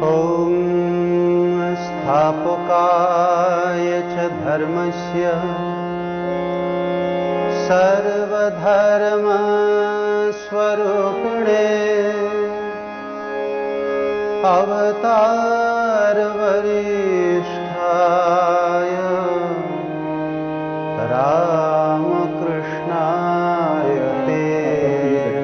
ॐ स्थापकाय च धर्मस्य सर्वधर्मस्वरूपिणे अवतारवरिष्ठाय रामकृष्णाय ते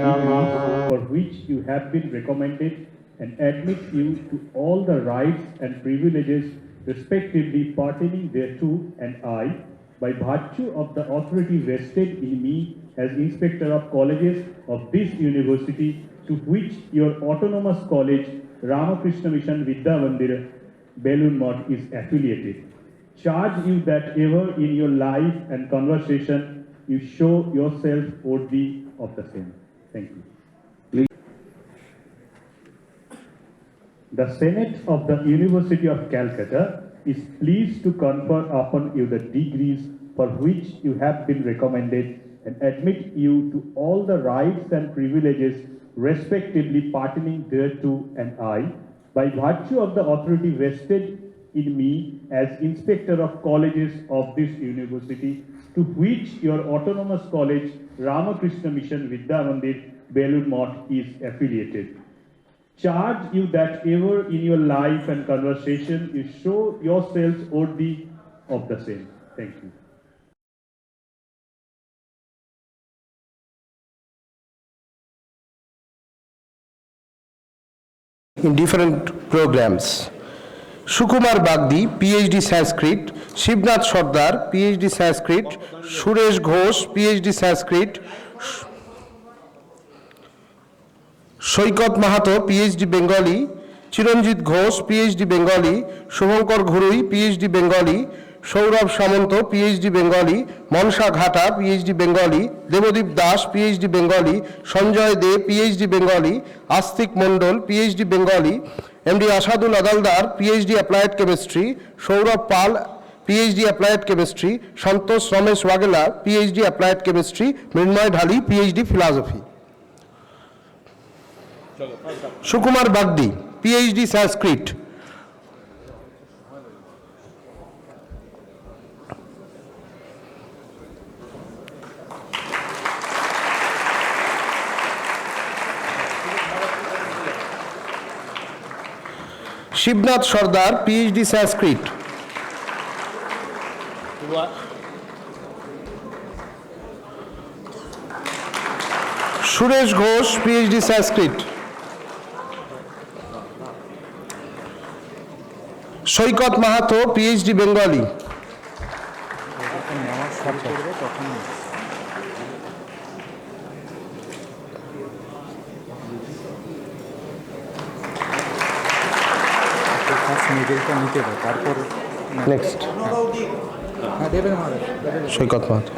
नमः. For which you have been recommended and admit you to all the rights and privileges respectively pertaining thereto, and I, by virtue of the authority vested in me as Inspector of Colleges of this University, to which your autonomous college, Ramakrishna Mission Vidya Mandir, Belun Math, is affiliated, charge you that ever in your life and conversation you show yourself worthy of the same. Thank you. The Senate of the University of Calcutta is pleased to confer upon you the degrees for which you have been recommended and admit you to all the rights and privileges respectively pertaining thereto, and I, by virtue of the authority vested in me as Inspector of Colleges of this University, to which your autonomous college, Ramakrishna Mission Vidya Mandir, Belun Math, is affiliated, charge you that ever in your life and conversation you show yourselves worthy of the same. Thank you. In different programs. Sukumar Bagdi, PhD Sanskrit, Shivnath Sardar, PhD Sanskrit, Suresh Ghosh, PhD Sanskrit, Shoikat Mahato, PhD Bengali, Chiranjit Ghosh, PhD Bengali, Shubhankar Ghurui, PhD Bengali, Saurabh Samanto, PhD Bengali, Mansha Ghata, PhD Bengali, Devadip Das, PhD Bengali, Sanjay De, PhD Bengali, Astik Mondol, PhD Bengali, MD Ashadul Adaldar, PhD Applied Chemistry, Saurabh Pal, PhD Applied Chemistry, Santosh Ramesh Wagela, PhD Applied Chemistry, Mrinmoy Dhali, PhD Philosophy. Sukumar Bagdi, PhD Sanskrit. Shivnath Sardar, PhD Sanskrit. Suresh Ghosh, PhD Sanskrit. Shoikat Mahato, PhD Bengali. Next. Shoikat Mahato.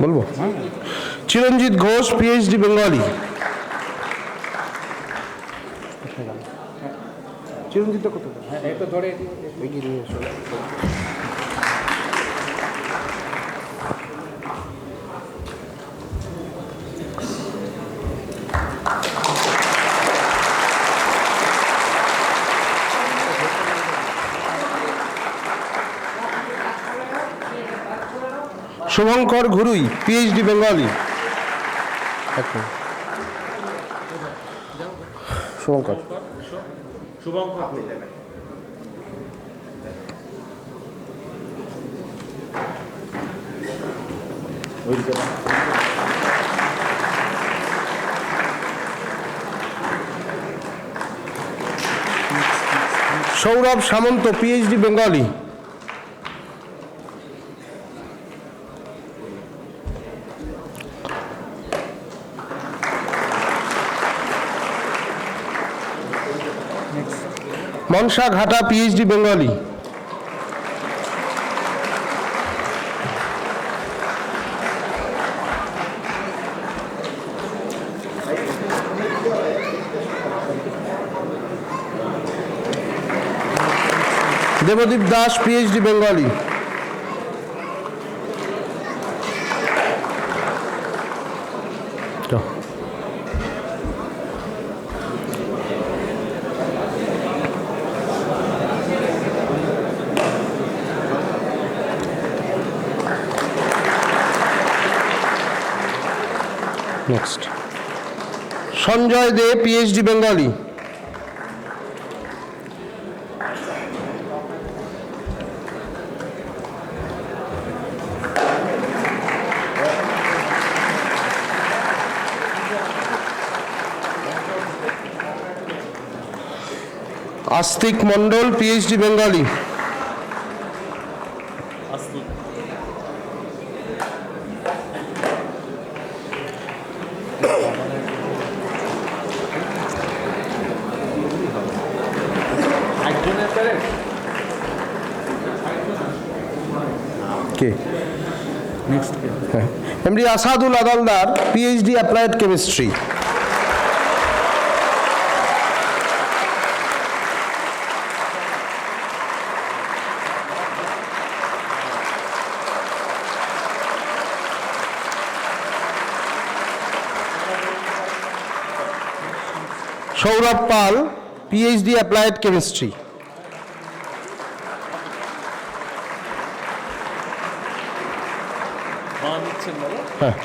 বলবো Chiranjit Ghosh, PhD Bengali. Chiranjit কত? হ্যাঁ একটু ধরে এগিয়ে চলে। Subhankar Ghurui, PhD Bengali. Subhankar Sourav Samanta, PhD Bengali. Mansa Ghata, PhD Bengali. Debdeep Das, PhD Bengali. Next Sanjay De, PhD Bengali. Astik Mondal, PhD Bengali. কে next MD Asadul Adaldar, PhD applied chemistry. Sourav Pal, PhD applied chemistry. হ্যাঁ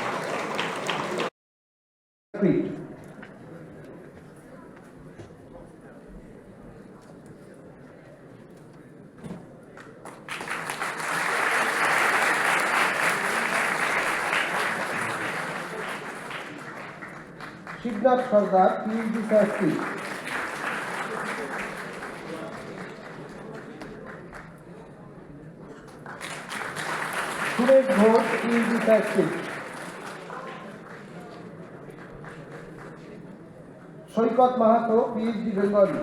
Shibnath Sarkar, PhD Sanskrit. Suresh Ghosh, PhD Sanskrit. Saikat Mahato, PhD Bengali.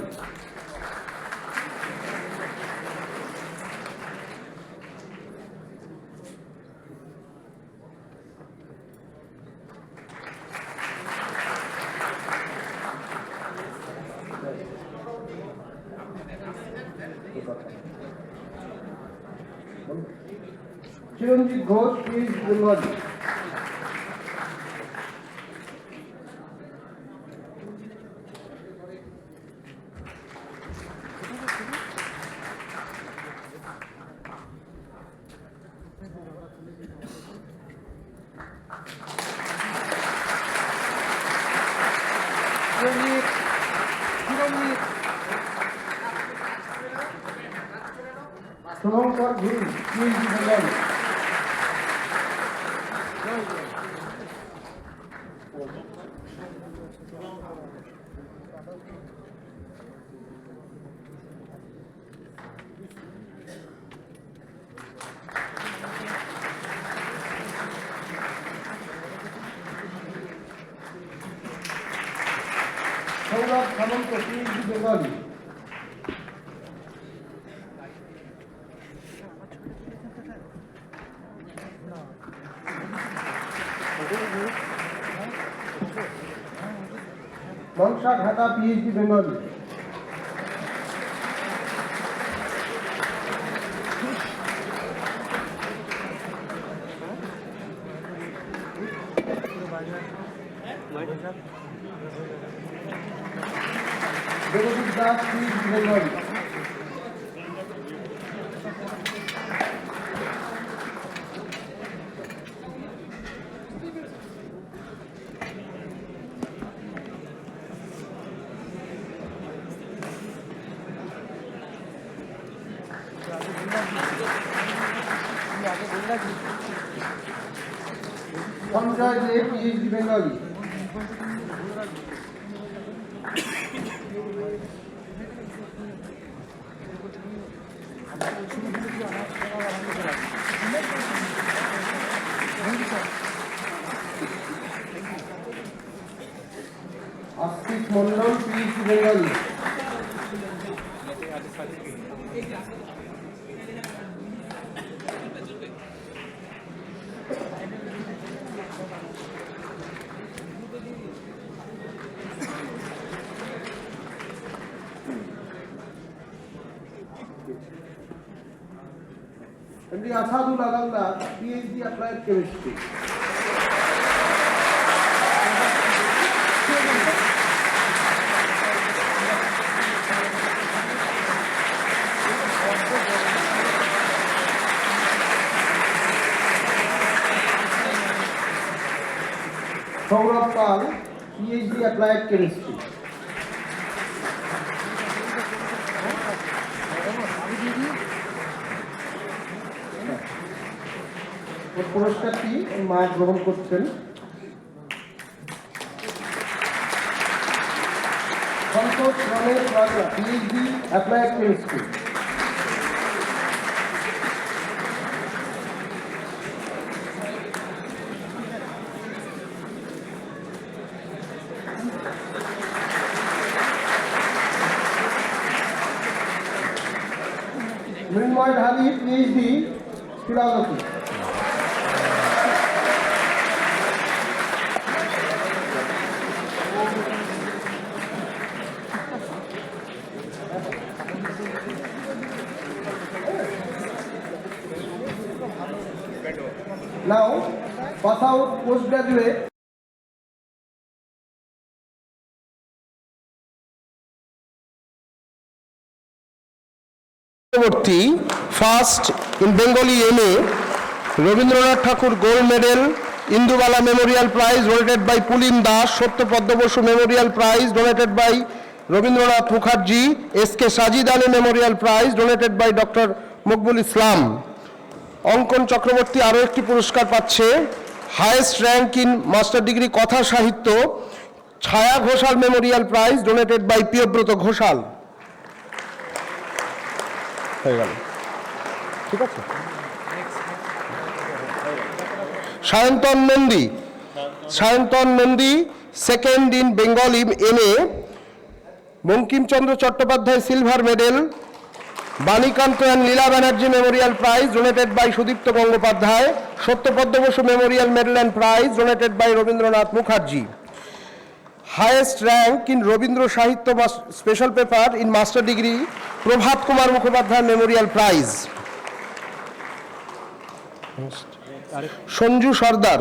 Chiranjit Ghosh, PhD Bengali. Subhankar Ghuri, PhD Bengali. Sourav Samanta, PhD Bengali. Mansa Ghata, PhD Bengali. Debdeep Das, PhD Bengali. Sanjay De, PhD Bengali. Astik Mondal, PhD Bengali. MD Asadul Adaldar, PhD applied chemistry. Sourav PhD Applied Chemistry. ওর পুরস্কারটি মা গ্রহণ করছেন। Santosh Ramesh Bagla, PhD Applied Chemistry. Mrinmoy Dhali, PhD Philosophy. Now, pass out postgraduate. পরবর্তী first in Bengali MA Rabindranath Thakur gold medal, Indubala memorial prize donated by Pulin Das, সত্যপদ্ম Basu memorial prize donated by Rabindranath Mukherjee, SK Sajid Ali memorial prize donated by doctor Maqbul Islam. Ankan Chakraborty আরও একটি পুরস্কার পাচ্ছে, highest rank in master degree কথা সাহিত্য, Chhaya Ghoshal memorial prize donated by Priyabrata Ghoshal. হয়ে গেল, ঠিক আছে। Sayantan Nandi second in Bengali MA, Bankimchandra Chattopadhyay silver medal, Banikanta and Leela Banerjee memorial prize donated by Sudipta Gangopadhyay, Satyapadma Basu memorial medal and prize donated by Rabindranath Mukherjee. Highest rank in Rabindra সাহিত্য special paper in master degree, Prabhat Kumar Mukhopadhyay memorial prize. Sanju Sardar,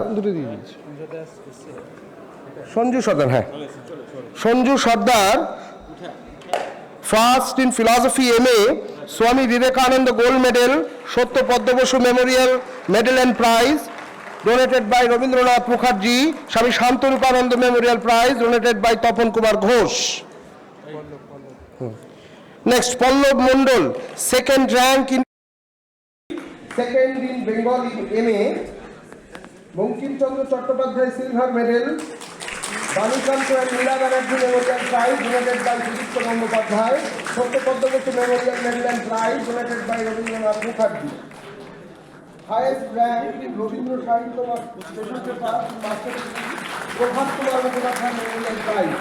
Sanju Sardar first in philosophy MA, Swami Vivekananda gold medal, Satyapadma Basu memorial medal and prize donated by Rabindranath Mukherjee, Swami Shantarupananda memorial prize donated by Tapan Kumar Ghosh. Next Pallab Mondal second rank in Bengali MA, Bankimchandra Chattopadhyay silver medal, Banikanta and Leela Banerjee memorial prize donated by Sudipta Gangopadhyay, Satyapadma Basu memorial medal and prize donated by Rabindranath Mukherjee. Highest rank in Rabindra সাহিত্য special paper master degree, Prabhat Kumar Mukhopadhyay memorial prize.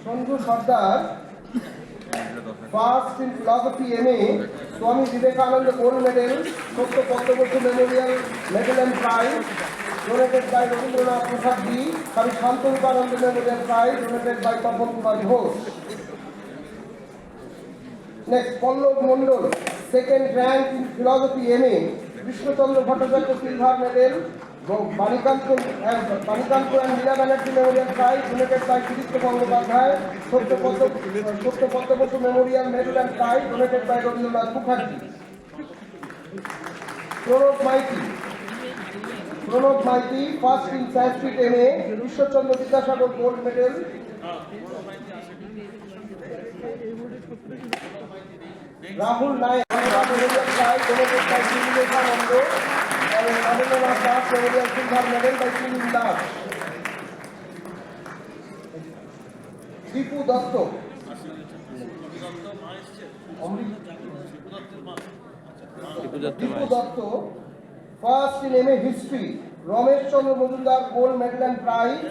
Sanju Sardar first in philosophy MA, Swami Vivekananda gold medal, Satyapadma Basu memorial medal and prize donated by Rabindranath Mukherjee, Swami Shantarupananda memorial prize donated by Tapan Kumar Ghosh. Next Pallab Mondal second rank in philosophy MA, Krishnachandra Bhattacharya silver medal, Banikanta and Leela Banerjee memorial prize donated by Sudipta Gangopadhyay, Satyapadma Basu memorial medal and prize donated by Rabindranath Mukherjee. Pranab Maity first in Sanskrit MA, Ishwarchandra Vidyasagar gold medal, Rahul Nayak memorial prize donated by Vivekananda, Rabindranath Das memorial silver medal by Pulin Das. Dipu Dutta first in MA history, Ramesh Chandra Majumdar gold medal and prize.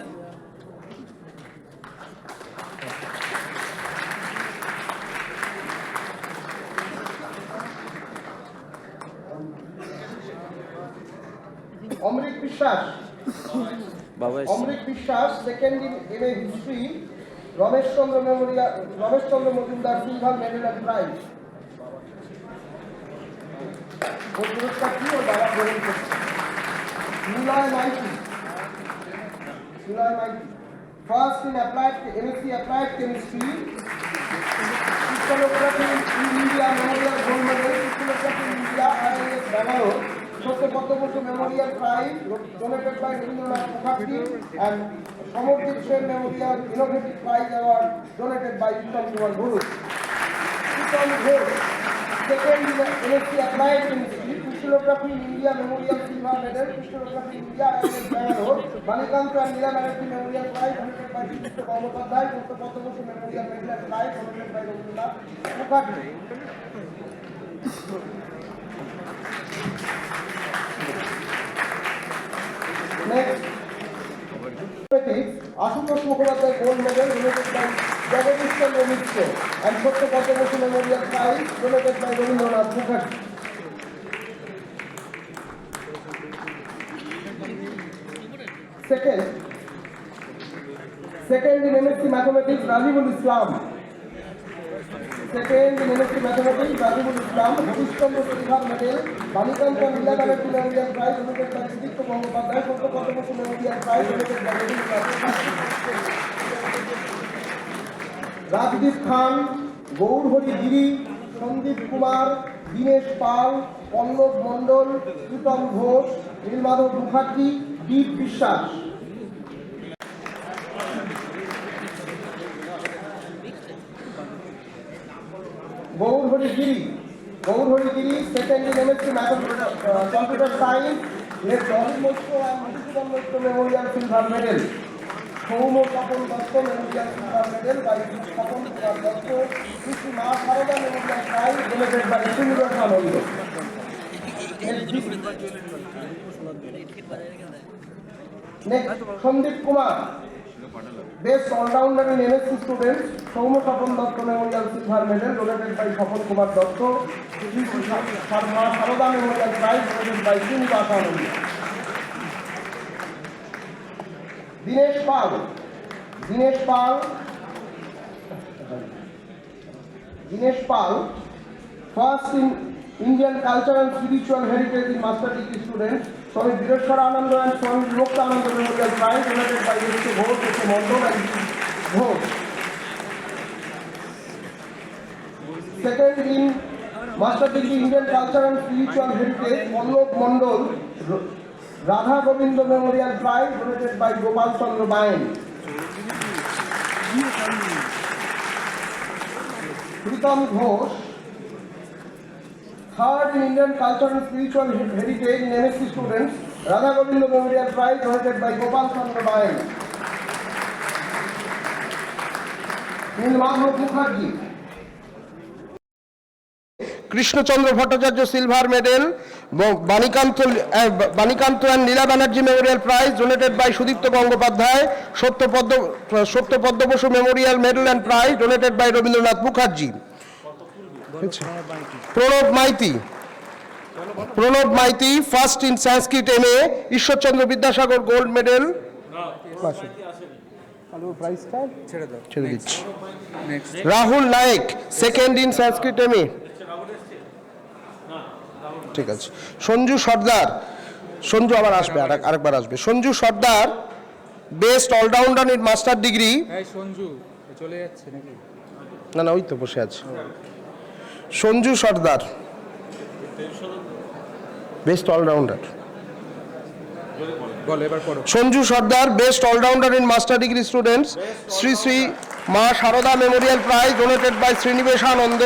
Amrita Biswas second in MA history, Ramesh Chandra Majumdar silver medal and prize. পুরস্কারটি ও দ্বারা গ্রহণ করছে। Niloy Maity first in MSc applied chemistry, crystallography in India memorial gold medal, Memorial Prize donated by Rabindranath Mukherjee and Samarjit Sen Memorial Innovative Prize Award donated by Uttam Kumar Guru. Uttam Ghosh, second in MSc Applied Chemistry, Crystallography in India Memorial Silver Medal, Crystallography in India IIS Bangalore, Manikanta and Leela Banerjee Memorial Prize donated by Sridhar Gangopadhyay, Dr. Padma Bhushan Memorial Medal and Prize donated by Rabindranath Mukherjee. Next, Ashutosh Mukhopadhyay Gold Medal donated by Jagadish Chandra Mishra and Dr. Padma Bhushan Memorial Prize donated by Rabindranath Mukherjee. Second in MSc Mathematics, Rajibul Islam. Second in MSc Mathematics, Rajibul Islam, Harish Chandra Silver Medal, Manikanta and Leela Banerjee Memorial Prize donated by Sridhar Gangopadhyay, Dr. Padma Bhushan Memorial Prize donated by Rabindranath Mukherjee. Rajdeep Khan, Gaurhari Giri, Sandeep Kumar, Dinesh Pal, Pallab Mondol, Uttam Ghosh, Nilmadhav Mukherjee, Deep Vishwas. Gaurhari Giri, second in MSc Mathematics, Computer Science, led Dolly Moshko and Madhusudan Moshko Memorial Silver Medal. Saumo Kapon Datta Memorial Silver Medal by Kapon Kumar Datta, Sri Ma Sarada Memorial Prize donated by Srinivasa Nando. Next, Sandeep Kumar, Best All-Rounder in MSc Students, Saumo Kapon Datta Memorial Silver Medal donated by Kapon Kumar Datta, Sri Ma Sarada Memorial Prize donated by Srinivasa Nando. Dinesh Pal, first in Indian Culture and Spiritual Heritage in Master Degree students, Swami Bireshwar Ananda and Swami Vivektananda Memorial Prize donated by Mr. Ghosh, Mr. Mondol and Ghosh. Second in Master Degree Indian Culture and Spiritual Heritage, Pallab Mondol, Radha Govinda Memorial Prize donated by Gopal Chandra Bain. Uttam Ghosh, third in Indian Culture and Spiritual Heritage in MSc Students, Radha Govinda Memorial Prize donated by Gopal Chandra Bain. Nilmadhav Mukherjee, Krishnachandra Bhattacharya silver medal, Banikanta and Leela Banerjee memorial prize donated by Sudipta Gangopadhyay, Satya Padma Basu memorial medal and prize donated by Rabindranath Mukherjee. Pranab Maity first in Sanskrit MA, Ishwarchandra Vidyasagar gold medal. ছেড়ে দিচ্ছি। Rahul Nayek second in Sanskrit MA। ঠিক আছে। সঞ্জু আবার আসবে, আরেকবার আসবে। Sanju Sardar best allrounder in master degree. Sanju চলে যাচ্ছে নাকি? না ওই তো বসে আছে। Sanju Sardar best allrounder. Sanju Sardar best allrounder in master degree students, Shri Shri Ma Sarada memorial prize donated by Shriniveshananda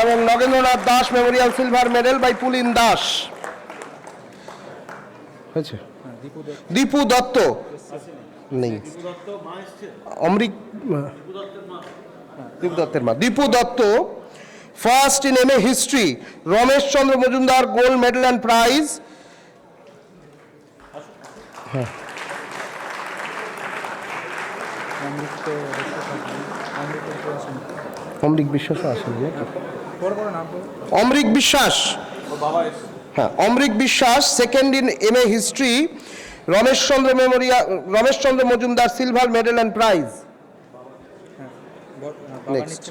এবং Nagendranath Das memorial silver medal by Pulin Das. হয়েছে। দীপু দত্ত নেই। অমৃত দীপু দত্তের মা। Dipu Dutta first in MA history, Ramesh Chandra Majumdar gold medal and prize. Amrita Biswas আসেন নাকি? অমৃত বিশ্বাস, হ্যাঁ Amrita Biswas second in MA history, Rameshchandra Majumdar silver medal and prize. Next,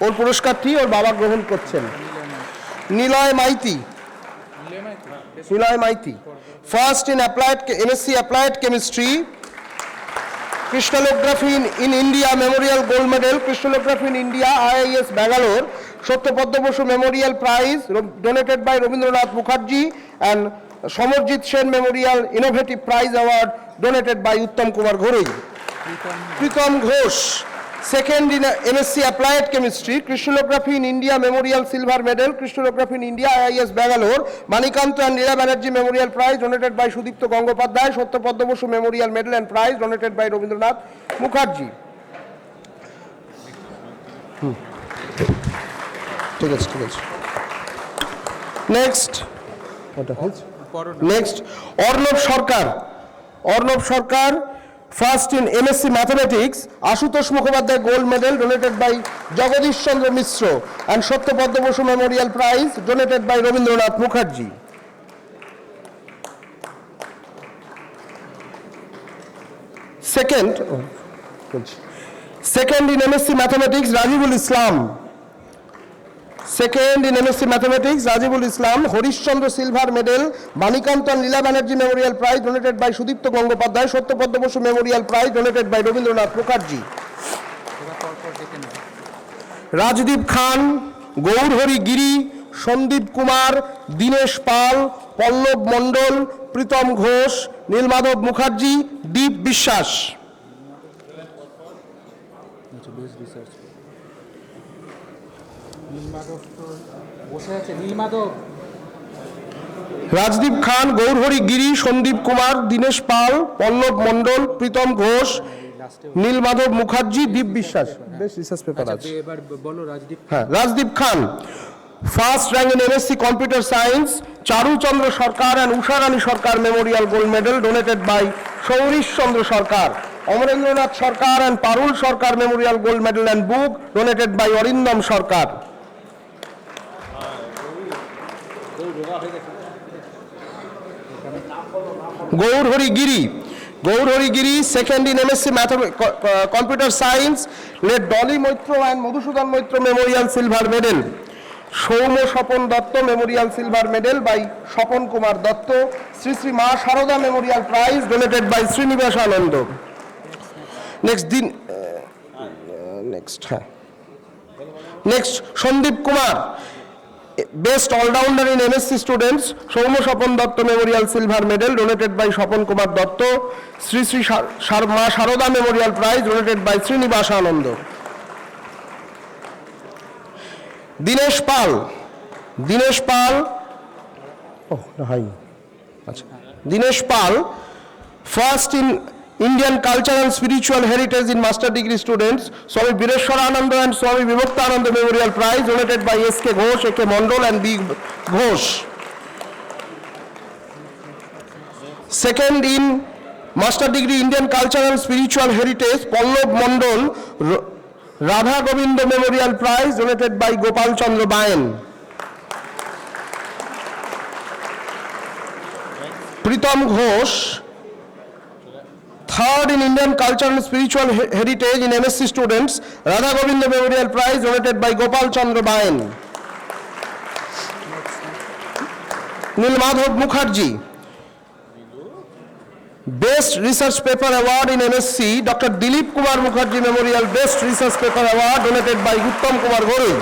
ওর পুরস্কারটি ওর বাবা গ্রহণ করছেন। Niloy Maity first in MSc applied chemistry, Crystallography in India Memorial Gold Medal, Crystallography in India IIS Bangalore, Satya Padma Basu Memorial Prize donated by Rabindranath Mukherjee and Samarjit Sen Memorial Innovative Prize Award donated by Uttam Kumar Ghurui. Pritam Ghosh, second in MSc Applied Chemistry, Crystallography in India Memorial Silver Medal, Crystallography in India IIS Bangalore, Manikanto and Leela Banerjee Memorial Prize donated by Sudipto Gangopadhyay, Satya Padma Basu Memorial Medal and Prize donated by Rabindranath Mukherjee. ঠিক আছে ঠিক আছে next Arnab Sarkar first in MSc mathematics, Ashutosh Mukhopadhyay gold medal donated by Jagadish Chandra Mishra and Satyapadma Basu memorial prize donated by Rabindranath Mukherjee. Second in MSc mathematics Rajibul Islam, Second in MSc Mathematics, Rajibul Islam, Horishchandra Silver Medal, Manikant and Leela Banerjee Memorial Prize donated by Sudipto Gangopadhyay, Satya Padma Basu Memorial Prize donated by Rabindranath Mukherjee. Rajdeep Khan, Gaurhari Giri, Sandeep Kumar, Dinesh Pal, Pallab Mondol, Pritam Ghosh, Nilmadhav Mukherjee, Deep Bishwas. Rajdeep Khan, Gourhari Giri, Sandeep Kumar, Dinesh Pal, Pallab Mondal, Pritam Ghosh, Nilmadhav Mukherjee, Deep Biswas. বেশ research paper আছে। এবার বলো রাজদীপ। হ্যাঁ, Rajdeep Khan first rank in MSc computer science, Charuchandra Sarkar and Usharani Sarkar memorial gold medal donated by Sourish Chandra Sarkar, Amarendranath Sarkar and Parul Sarkar memorial gold medal and book donated by Arindam Sarkar. Gaurhari Giri, second in MSc Computer Science, led Dolly Moitro and Madhusudan Moitro Memorial Silver Medal. Shoumo Shapon Datta Memorial Silver Medal by Shapon Kumar Datta, Sri Sri Ma Sharoda Memorial Prize donated by Srinivas Anando. Next, Sandeep Kumar, Best All-Rounder in MSc Students, Shoumo Shapon Datta Memorial Silver Medal donated by Shapon Kumar Datta, Sri Sri Ma Sharoda Memorial Prize donated by Srinivas Anando. Dinesh Pal, first in Indian Culture and Spiritual Heritage in Master Degree Students, Swami Bireshwar Ananda and Swami Vibhakta Ananda Memorial Prize donated by S.K. Ghosh, A.K. Mondol and B. Ghosh. Second in Master Degree Indian Culture and Spiritual Heritage, Pallab Mondol, Radha Govinda Memorial Prize donated by Gopal Chandra Bayan. Pritam Ghosh, third in Indian Culture and Spiritual Heritage in MSc Students, Radha Govinda Memorial Prize donated by Gopal Chandra Bayan. Nilmadhav Mukherjee, Best Research Paper Award in MSc, Dr. Dilip Kumar Mukherjee Memorial Best Research Paper Award donated by Uttam Kumar Ghurui.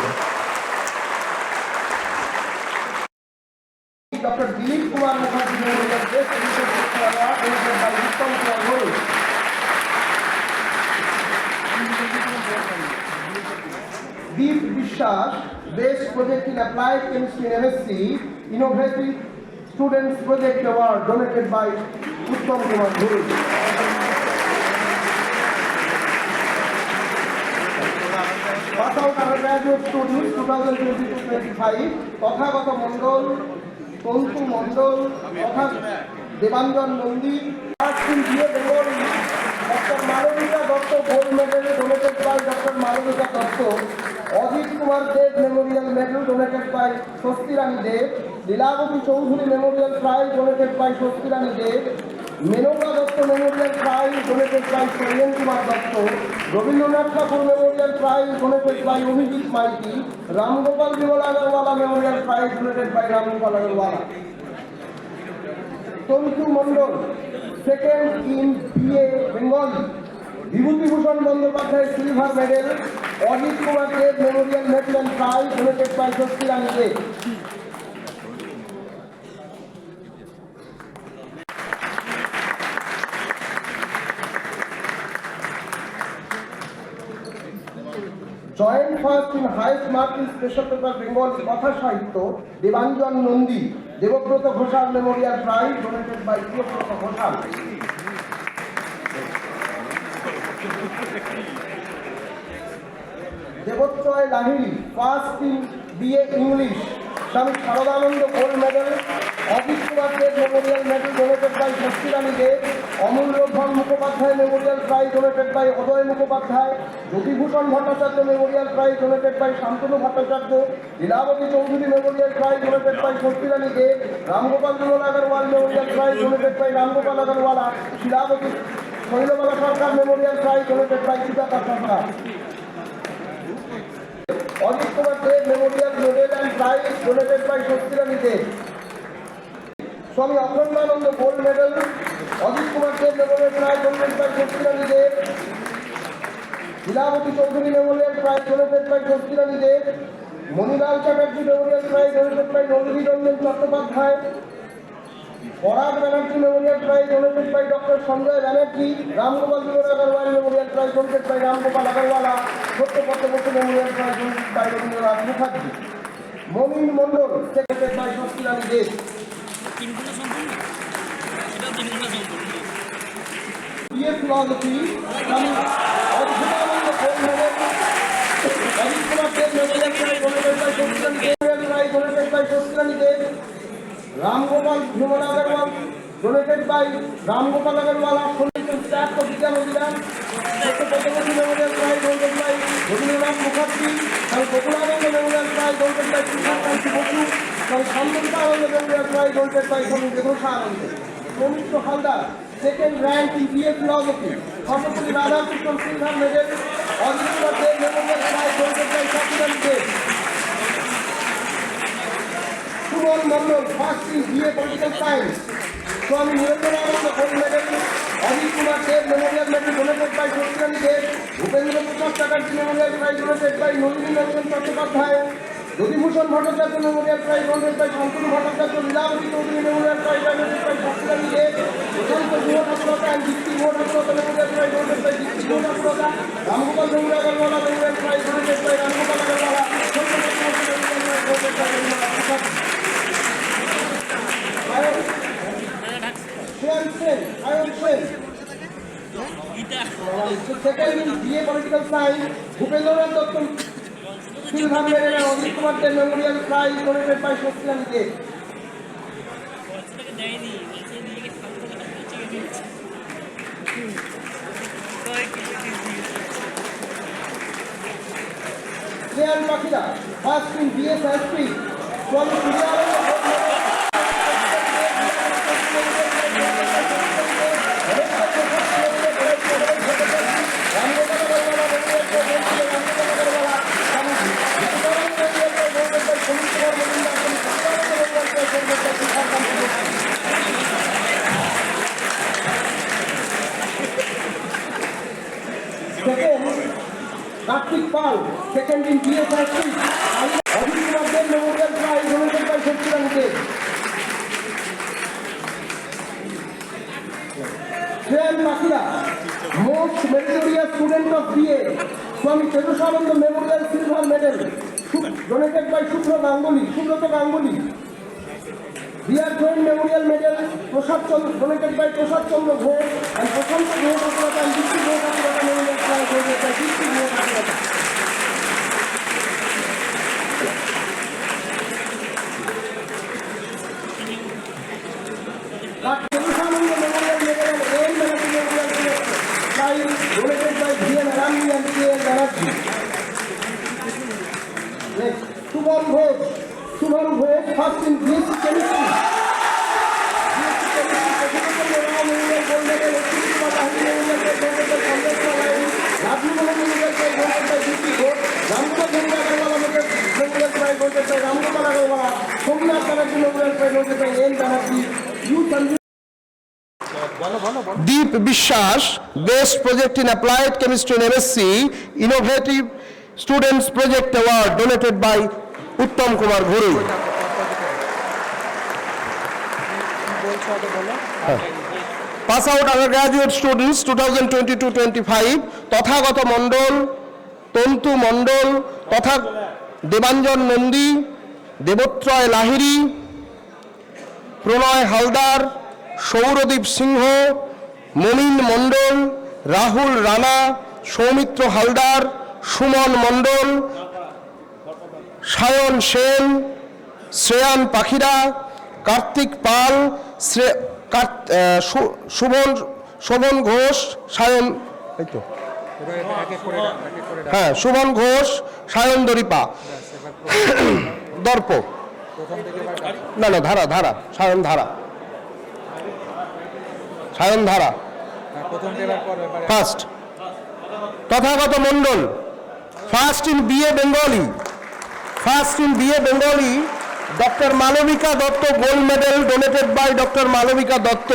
Dr. Dilip Kumar Mukherjee Memorial Best Research Paper Award donated by Uttam Kumar Ghurui. Deep Bishwas, Best Project in Applied Chemistry in MSc, Innovative Students Project Award donated by Uttam Kumar Ghurui. Pass out undergraduate students 2022-25, Tathagata Mondol, Tontu Mondol, Debanjan Nandi, Arts in BA Bengali, Dr. Malavika Datta Gold Medal donated by Dr. Malavika Datta, Ajit Kumar Dev Memorial Medal donated by Swasti Rani Dev, Leelavati Choudhury Memorial Prize donated by Swasti Rani Dev, Menoka Datta Memorial Prize donated by Suryan Kumar Datta, Rabindranath Tagore Memorial Prize donated by Abhijit Maiti, Ram Gopal Bimal Agarwala Memorial Prize donated by Ram Gopal Agarwala. Tontu Mondol, second in BA Bengali, Vibhuti Bhushan Bandyopadhyay Silver Medal, Ajit Kumar Dev Memorial Medal and Prize donated by Swasti Rani Dev. Joint first in highest mark in special paper Bengali কথা সাহিত্য Debanjan Nandi Debabrata Ghoshal memorial prize donated by Debabrata Ghoshal. Debatroy Lahiri first in BA English Swami Saradananda gold medal. Ajit Kumar Dev memorial medal donated by Shaktirani Dev. Amulya Dhan Mukhopadhyay memorial prize donated by Aday Mukhopadhyay. Jyotibhushan Bhattacharya memorial prize donated by Shantanu Bhattacharya. Lilabati Chowdhury memorial prize donated by Shaktirani Dev. Ramgopal Bimal Agarwal memorial prize donated by Ramgopal Agarwala. Shilabati Shailabala Sarkar memorial prize donated by Sujata Sarkar. Ajit Kumar Dev memorial medal and prize donated by Shaktirani Deb. Swami Akhandananda gold medal. Ajit Kumar Dev memorial prize donated by Shaktirani Deb. Lilabati Chowdhury memorial prize donated by Shaktirani Deb. Manilal Chatterjee memorial prize donated by Nalini Ranjan Chattopadhyay. Parag Banerjee memorial prize donated by doctor Sanjay Banerjee. Ramgopal Bimal Agarwal memorial prize donated by Ramgopal Agarwala. Satyapadma Basu memorial prize donated by Rabindranath Mukherjee. Momin Mondal donated by Shaktirani Deb. BA philosophy Swami Achyutananda gold medal. Ajit Kumar Dev memorial prize donated by Shaktirani Deb. Prize donated by Shaktirani Dev. Ramgopal Bimal Agarwal donated by Ramgopal Agarwala. বিজ্ঞান অভিযান Satyapadmabati memorial prize donated by Rabindranath Mukherjee. Bakulananda memorial prize donated by Krishnakanti Basu. Shantanutananda memorial prize donated by Swami দেবসা Ananda. Soumitra Haldar second rank in BA philosophy. Sarvepalli Radhakrishna silver medal. Ajit Kumar Dev memorial prize donated by Shaktirani Deb. Suman Mondal first in BA political science. Swami Nirendrananda gold medal. Ajit Kumar Dev memorial medal donated by Shaktirani Deb. Bhupendra Prasad Chatterjee memorial prize donated by Nalini Ranjan Chattopadhyay. Jyotibhushan Bhattacharya memorial prize donated by Shantanu Bhattacharya. Lilabati Chowdhury memorial prize donated by Shaktirani Deb. Prashanta Guha Thakurta and Dipti Guha Thakurta memorial prize donated by Dipti Guha Thakurta. Ramgopal Bimal Agarwala memorial prize donated by Ramgopal Agarwala. Second in BA political science Bhupendranath Dutta silver medal. Ajit Kumar Dev memorial prize donated by Shaktirani Deb. Shreyan Pakhira first in BA history. Swami Suryananda gold medal. Kartik Pal second in BA history. Ajit Kumar Dev memorial prize donated by Shaktirani Deb. Shreyan Pakhira most meritorious student of BA. স্বামী Tejaswananda memorial silver medal donated by Subrata Ganguly. BR Jain memorial medal Prasad Chandra donated by Prasad Chandra Ghosh. And Prashanta Guha Thakurta and Dipti Guha Thakurta memorial prize donated by Dipti Guha Thakurta. Tejaswananda memorial medal and N Banerjee memorial prize donated by VN Rami and K L Banerjee. Shubham Ghosh first in BSc chemistry. Deep Bishas, Best Project in Applied Chemistry in MSc, Innovative Students Project Award donated by Uttam Kumar Ghurui. Pass out undergraduate students 2022-25, Tathagat Mondol, তন্তু মণ্ডল তথা দেবাঞ্জন নন্দী, দেবত্রয় লাহিড়ী, প্রণয় হালদার, সৌরদীপ সিংহ, মমিন মণ্ডল, রাহুল রানা, সৌমিত্র হালদার, সুমন মণ্ডল, সায়ন সেন, শ্রেয়ান পাখিরা, কার্তিক পাল, শোভন ঘোষ, সায়ন এই তো এবার এক এক করে ডাক। হ্যাঁ শোভন ঘোষ, সায়ন দরিপা, দর্প প্রথম থেকে এবার ডাক। না না ধারা ধারা সায়ন ধারা হ্যাঁ, প্রথম থেকে এবার পর এবার first Tathagata Mondal, first in BA Bengali, doctor Malabika Dutta, gold medal donated by doctor Malabika Dutta,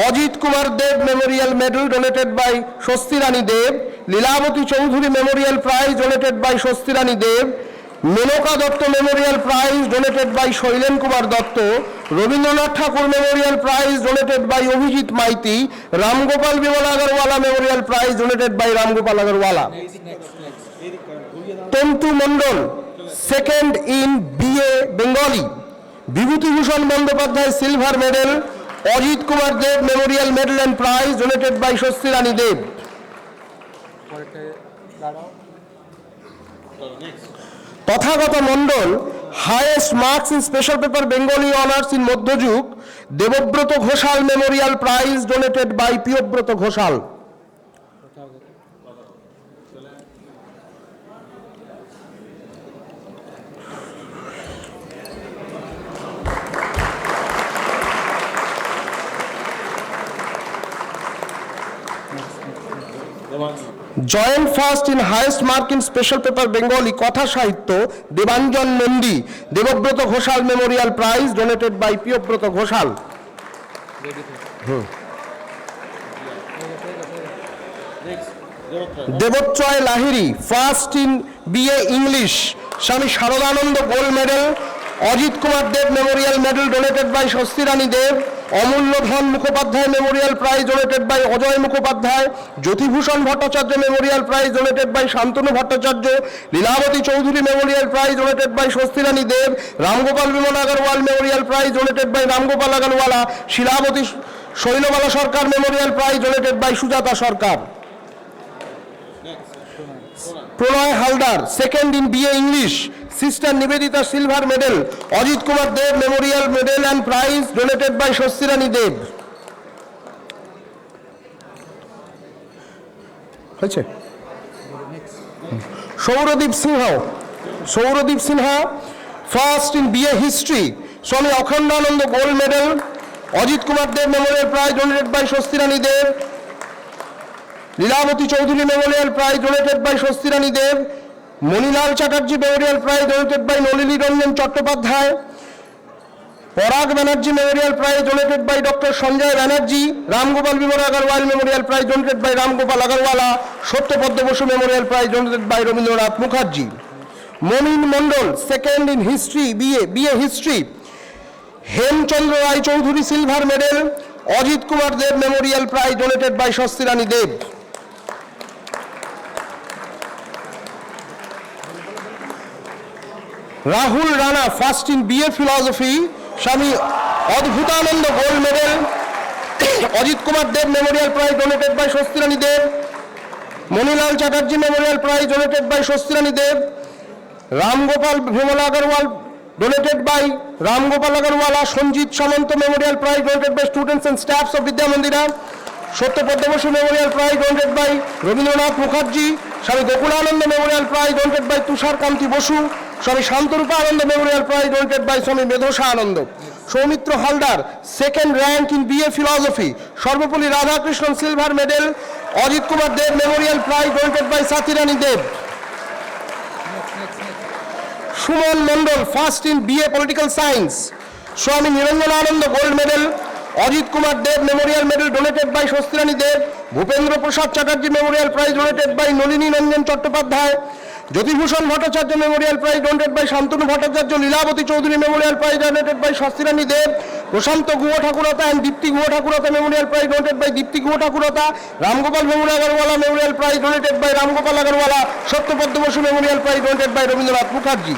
Ajit Kumar Dev memorial medal donated by Swasti Rani Deb, Lilabati Chowdhury memorial prize donated by Swasti Rani Deb, Menaka Dutta memorial prize donated by Shailen Kumar Dutta, Rabindranath Thakur memorial prize donated by Abhijit Maity, Ramgopal Bimal Agarwala memorial prize donated by Ramgopal Agarwala. Tantu Mondal, second in BA Bengali, Bibhutibhushan Bandyopadhyay silver medal, Ajit Kumar Dev memorial medal and prize donated by Swasti Rani Deb. পরেরটা দাঁড়াও। Tathagata Mondal, highest marks in special paper Bengali honours in মধ্যযুগ, Debabrata Ghoshal memorial prize donated by Priyabrata Ghoshal. Joint first in highest mark in special paper Bengali কথা সাহিত্য, Debanjan Nandi, Debabrata Ghoshal memorial prize donated by Priyabrata Ghoshal. Debatroy Lahiri, first in BA English, Swami Saradananda gold medal, Ajit Kumar Dev memorial medal donated by Swasti Rani Deb, Amulya Dhan Mukhopadhyay memorial prize donated by Ajay Mukhopadhyay, Jyotibhushan Bhattacharya memorial prize donated by Shantanu Bhattacharya, Lilabati Chowdhury memorial prize donated by Swasti Rani Deb, Ramgopal Bimal Agarwal memorial prize donated by Ramgopal Agarwala, Shilabati Shailabala Sarkar memorial prize donated by Sujata Sarkar. Pranay Haldar, second in BA English, sister Nivedita silver medal, Ajit Kumar Dev memorial medal and prize donated by Swasti Rani Deb. হয়েছে? Sourodip Sinha, first in BA history, Swami Akhandananda gold medal, Ajit Kumar Dev memorial prize donated by Swasti Rani Deb, Lilabati Chowdhury memorial prize donated by Swasti Rani Deb, Manilal Chatterjee memorial prize donated by Nalini Ranjan Chattopadhyay, Parag Banerjee memorial prize donated by doctor Sanjay Banerjee, Ramgopal Bimal Agarwal memorial prize donated by Ramgopal Agarwala, Satyapadma Basu memorial prize donated by Rabindranath Mukherjee. Momin Mondal, second in history BA history, Hemchandra Roy Chowdhury silver medal, Ajit Kumar Dev memorial prize donated by Swasti Rani Deb. Rahul Rana, first in BA philosophy, Swami Adbhutananda gold medal, Ajit Kumar Dev memorial prize donated by Swasti Rani Deb, Manilal Chatterjee memorial prize donated by Swasti Rani Deb, Ramgopal Bimal Agarwal donated by Ramgopal Agarwala, Sanjit Samanta memorial prize donated by students and staffs of বিদ্যা মন্দিরা, Satyapadma Basu memorial prize donated by Rabindranath Mukherjee, Swami Gokulananda memorial prize donated by Tushar Kanti Basu, Swami Shantarupa Ananda memorial prize donated by Swami Medhosa Ananda. Soumitra Haldar, second rank in BA philosophy, Sarvepalli Radhakrishnan silver medal, Ajit Kumar Dev memorial prize donated by Sathi Rani Deb. Suman Mondal, first in BA political science, Swami Niranjan Ananda gold medal, Ajit Kumar Dev memorial medal donated by Swasti Rani Dev, Bhupendra Prasad Chatterjee memorial prize donated by Nalini Ranjan Chattopadhyay, Jyotibhushan Bhattacharya memorial prize donated by Shantanu Bhattacharya, Lilabati Chowdhury memorial prize donated by Shastri Deb, Prashanta Guha Thakurta and Dipti Guha Thakurta memorial prize donated by Dipti Guha Thakurta, Ramgopal Vemula Agarwala memorial prize donated by Ramgopal Agarwala, Satyapadma Basu memorial prize donated by Rabindranath Mukherjee.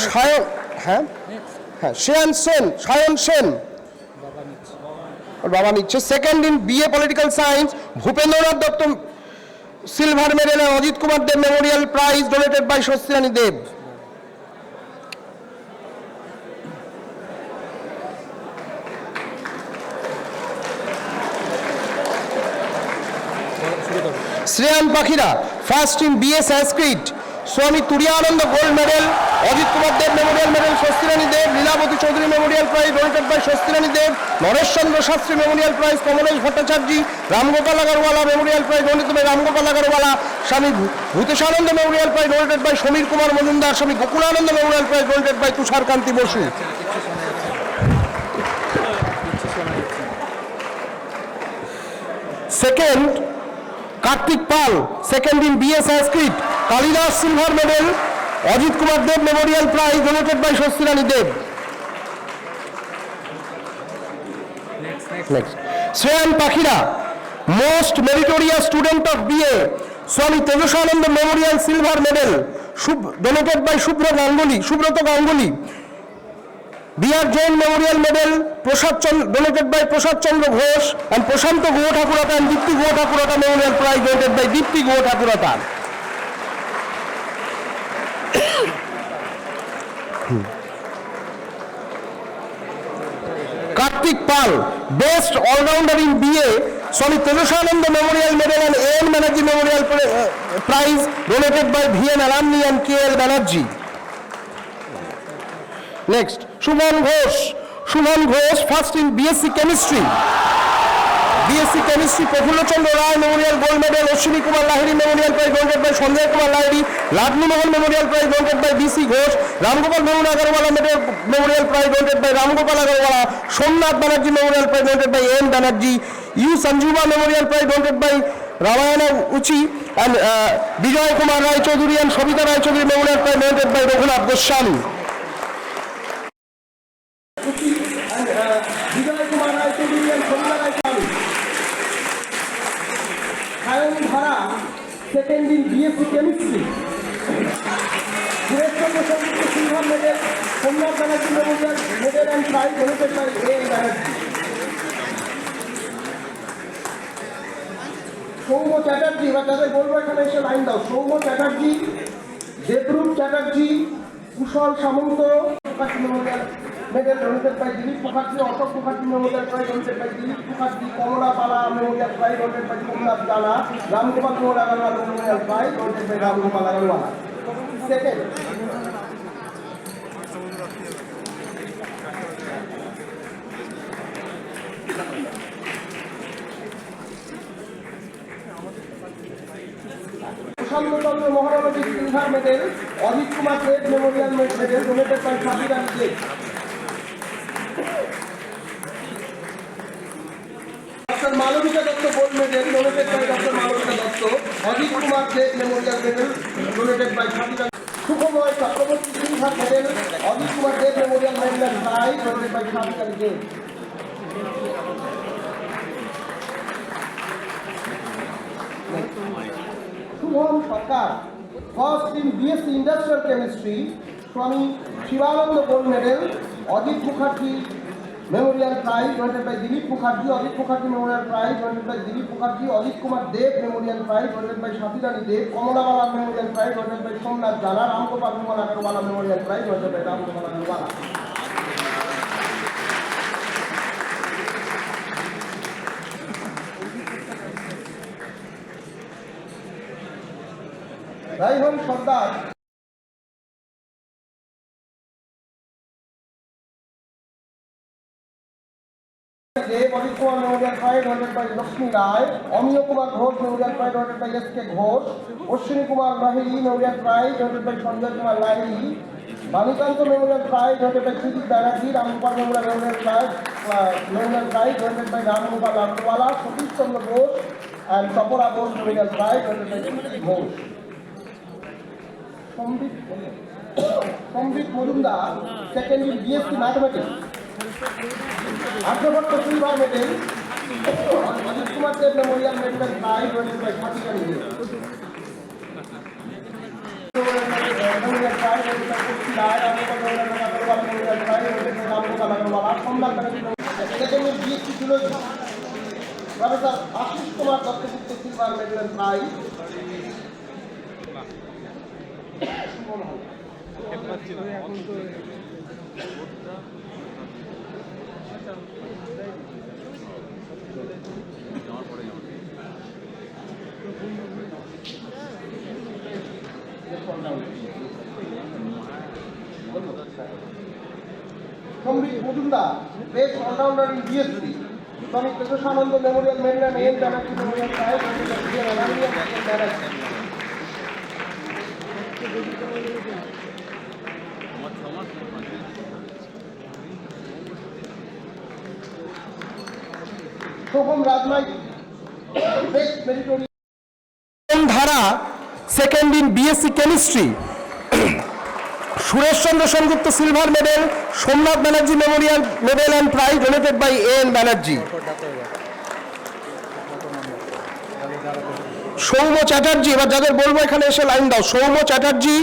Sayan হ্যাঁ হ্যাঁ সায়ন সেন, সায়ন সেন ওর বাবা নিচ্ছে। Second in BA political science Bhupendranath Dutta silver medal, Ajit Kumar Dev memorial prize donated by Swastirani Deb. Shreyan Pakhira first in BA Sanskrit, Swami Turiyananda gold medal, Ajit Kumar Dev memorial medal Swastirani Deb, Lilabati Chowdhury memorial prize donated by Swastirani Deb, Nareshchandra Shastri memorial prize Kamalesh Bhattacharya, Ramgopal Agarwala memorial prize donated by Ramgopal Agarwala, Swami Bhuteshananda memorial prize donated by Samir Kumar Majumdar, Swami Gokulananda memorial prize donated by Tusharkanti Basu. Second Kartik Pal, second in BA Sanskrit, Kalidas silver medal, Ajit Kumar Dev memorial prize donated by Swastirani Deb. Next Shreyan Pakhira most meritorious student of BA, Swami Tejasananda memorial silver medal donated by Subrata Ganguly, BR Jain memorial medal donated by Prasad Chandra Ghosh and Prashanta Guha Thakurta and Dipti Guha Thakurta memorial prize donated by Dipti Guha Thakurta. Kartik Pal best allrounder in BA, Swami Tejasananda memorial medal and N Banerjee memorial prize donated by VN alumni and KL Banerjee. Next Suman Ghosh first in BSc chemistry, Prafullachandra Roy memorial gold medal, Ashwini Kumar Lahiri memorial prize donated by Sanjay Kumar Lahiri, Ladli Mohan memorial prize donated by BC Ghosh, Ramgopal Vemula Agarwala memorial prize donated by Ramgopal Agarwala, Somnath Banerjee memorial prize donated by N Banerjee, U সঞ্জুবা memorial prize donated by রামায়ণ উচি and Bijoy Kumar Roychowdhury and Sabita Roychowdhury memorial prize donated by Raghunath Goswami. Bijoy Kumar Roychowdhury and Sabita Roychowdhury. Sayan Dhara second in BSc chemistry, Sureshchandra Sanyukta silver medal, Somnath Banerjee memorial medal and prize donated by N Banerjee. Soumya Chatterjee, এবার তাদের বলবো এখানে এসে line দাও। Soumya Chatterjee, Debrup Chatterjee, Kushal Samanta memorial medal donated by Dilip Mukherjee, Ashok Mukherjee memorial prize donated by Dilip Mukherjee, Kamala Pala Memorial prize donated by Somnath Jana, Ramgopal Agarwala memorial prize donated by Ramgopal Agarwala. Second Prashantachandra Maharaji silver medal, Ajit Kumar Dev memorial medal donated by Swadhirani Deb. Doctor Malabika Dutta gold medal donated by doctor Malabika Dutta, Ajit Kumar Dev memorial medal donated by Swadhirani. Sukhamoy Chakraborty silver medal, Ajit Kumar Dev memorial medal prize donated by Swadhirani Deb. Shubham Sarkar first in BSc industrial chemistry, Swami Shivananda gold medal, Ajit Mukherjee memorial prize donated by Dilip Mukherjee, Ajit Mukherjee memorial prize donated by Dilip Mukherjee, Ajit Kumar Dev memorial prize donated by Swadhirani Dev, Kamalabala memorial prize donated by Somnath Jana, Ramgopal Agarwala memorial prize donated by Ramgopal Agarwala. Raihan Sardar Dev, Ajit Kumar memorial prize donated by Lakshmi Roy, Amiya Kumar Ghosh memorial prize donated by SK Ghosh, Ashwini Kumar Lahiri memorial prize donated by Sanjay Kumar Lahiri, Banikanta memorial prize donated by Sudip Banerjee, Ramgopal memorial prize donated by Ramgopal Agarwala, Satish Chandra Ghosh and Sapora Bose Memorial Prize donated by Ghosh. Sambit Majumdar, second in BSc mathematics. Aryabhatta silver medal, Ajit Kumar Dev memorial medal and prize donated by Sathirani Dev. Professor Ashis Kumar Dasgupta silver medal and prize. Sambit Majumdar, best allrounder in BSc. Swami Krishnananda memorial medal and N Banerjee memorial prize Banerjee. Soham Rajmaity, best meritorious. Dhara second in BSc chemistry, Suresh Chandra Sengupta silver medal, Somnath Banerjee memorial medal and prize donated by N Banerjee. Soumya Chatterjee, এবার যাদের বলবো এখানে এসে line দাও। সৌম্য চ্যাটার্জি,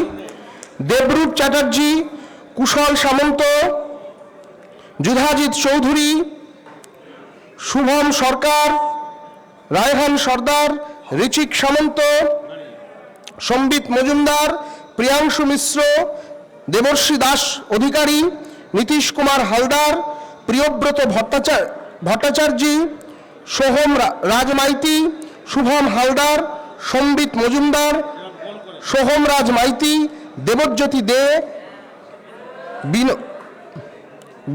দেবরূপ চ্যাটার্জি, কুশল সামন্ত, যুধাজিৎ চৌধুরী, শুভম সরকার, রায়হান সর্দার, ঋচিক সামন্ত, সম্বিত মজুমদার, প্রিয়াংশু মিশ্র, দেবর্ষী দাস অধিকারী, নীতিশ কুমার হালদার, প্রিয়ব্রত ভট্টাচার্য, সোহম রাজমাইতি, শুভম হালদার, সম্বিত মজুমদার, সোহম রাজ মাইতি, দেবজ্যোতি দে,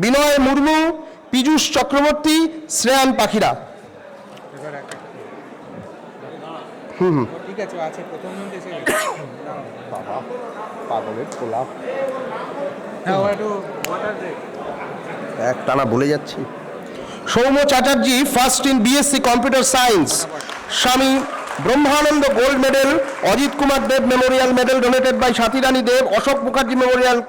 বিনয় মুর্মু, পীযূষ চক্রবর্তী, শ্রেয়ান পাখিরা। এবার একটা ঠিক আছে, আছে প্রথম জন এসে পাগলের পোলা হ্যাঁ, ও একটু ওয়াটার ব্রেক। এক টানা বলে যাচ্ছি। Soumya Chatterjee, first in BSc computer science. Swami Brahmananda gold medal, Ajit Kumar Dev memorial medal donated by Sathirani Dev, Ashok Mukherjee memorial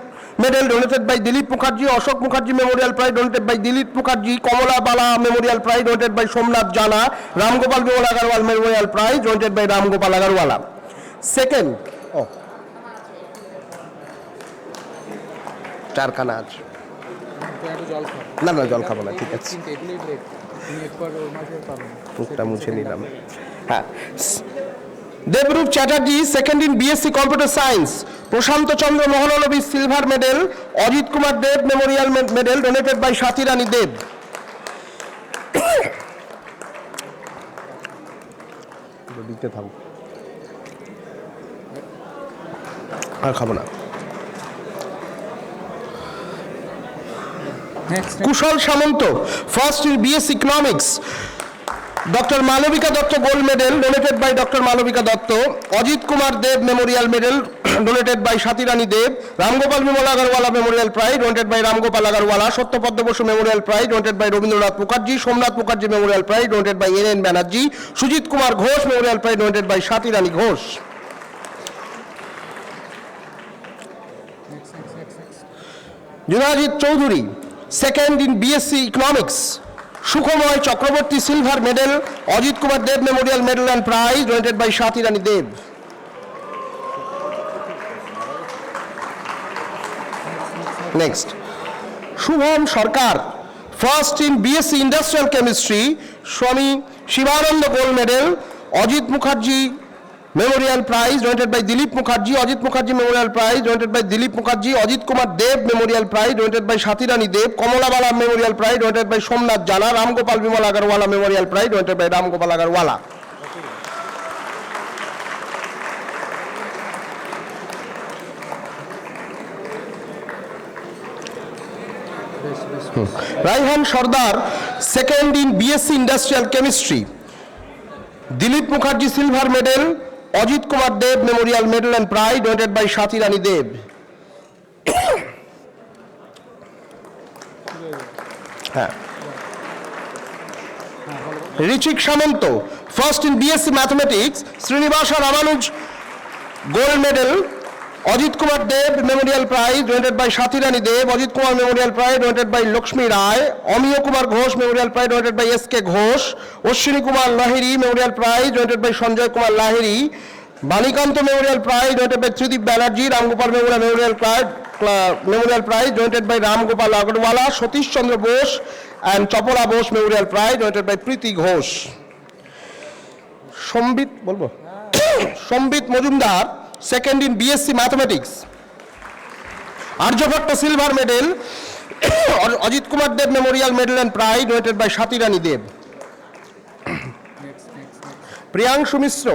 medal donated by Dilip Mukherjee, Ashok Mukherjee memorial prize donated by Dilip Mukherjee, Kamala Bala memorial prize donated by Somnath Jana, Ramgopal Bimal Agarwal memorial prize donated by Ramgopal Agarwala. Second চারখানা আছে, তো একটু জল খাও। না না জল খাবো না, ঠিক আছে, কিন্তু এগুলোই ব্রেক, তুমি একবার ওই মাসে পাবে না। মুখটা মুছে নিলাম। হ্যাঁ, Debrup Chatterjee, second in BSc computer science. Prashanta Chandra Mahalanobis silver medal, Ajit Kumar Dev memorial medal donated by Sathirani Dev. দিতে থাকো, আর খাবো না। Kushal Samanta, first in BSc economics. Doctor Malabika Dutta gold medal donated by doctor Malabika Dutta, Ajit Kumar Dev memorial medal donated by Sathirani Dev, Ramgopal Bimal Agarwala memorial prize donated by Ramgopal Agarwala, Satyapadma Basu memorial prize donated by Rabindranath Mukherjee, Somnath Mukherjee memorial prize donated by N Banerjee, Sujit Kumar Ghosh memorial prize donated by Sathirani Ghosh. Yudhajit Chowdhury, second in BSc economics. Sukhamay Chakraborty silver medal, Ajit Kumar Dev memorial medal and prize donated by Sathirani Dev. Next, Shubham Sarkar, first in BSc industrial chemistry. Swami Shivananda gold medal, Ajit Mukherjee memorial prize donated by Dilip Mukherjee, Ajit Mukherjee memorial prize donated by Dilip Mukherjee, Ajit Kumar Dev memorial prize donated by Sathirani Dev, Kamalabala memorial prize donated by Somnath Jana, Ramgopal Bimal Agarwala memorial prize donated by Ramgopal Agarwala. Raihan Sardar, second in BSc industrial chemistry. Dilip Mukherjee silver medal, Ajit Kumar Dev memorial medal and prize donated by Sathirani Dev. হ্যাঁ, Richik Samanta, first in BSc mathematics. Srinivasa Ramanuja gold medal, Ajit Kumar Dev memorial prize donated by Sathi Rani Dev, Ajit Kumar memorial prize donated by Lakshmi Roy, Amiya Kumar Ghosh memorial prize donated by S K Ghosh, Ashwini Kumar Lahiri memorial prize donated by Sanjay Kumar Lahiri, Banikanta memorial prize donated by Tridip Banerjee, Ramgopal memorial prize donated by Ramgopal Agarwala, Satish Chandra Bose and Chapala Bose memorial prize donated by Priti Ghosh. Sambit Majumdar second in BSc mathematics, Aryabhatta silver medal, Ajit Kumar Dev memorial medal and prize donated by Sathi Rani Dev. Priyanshu Mishra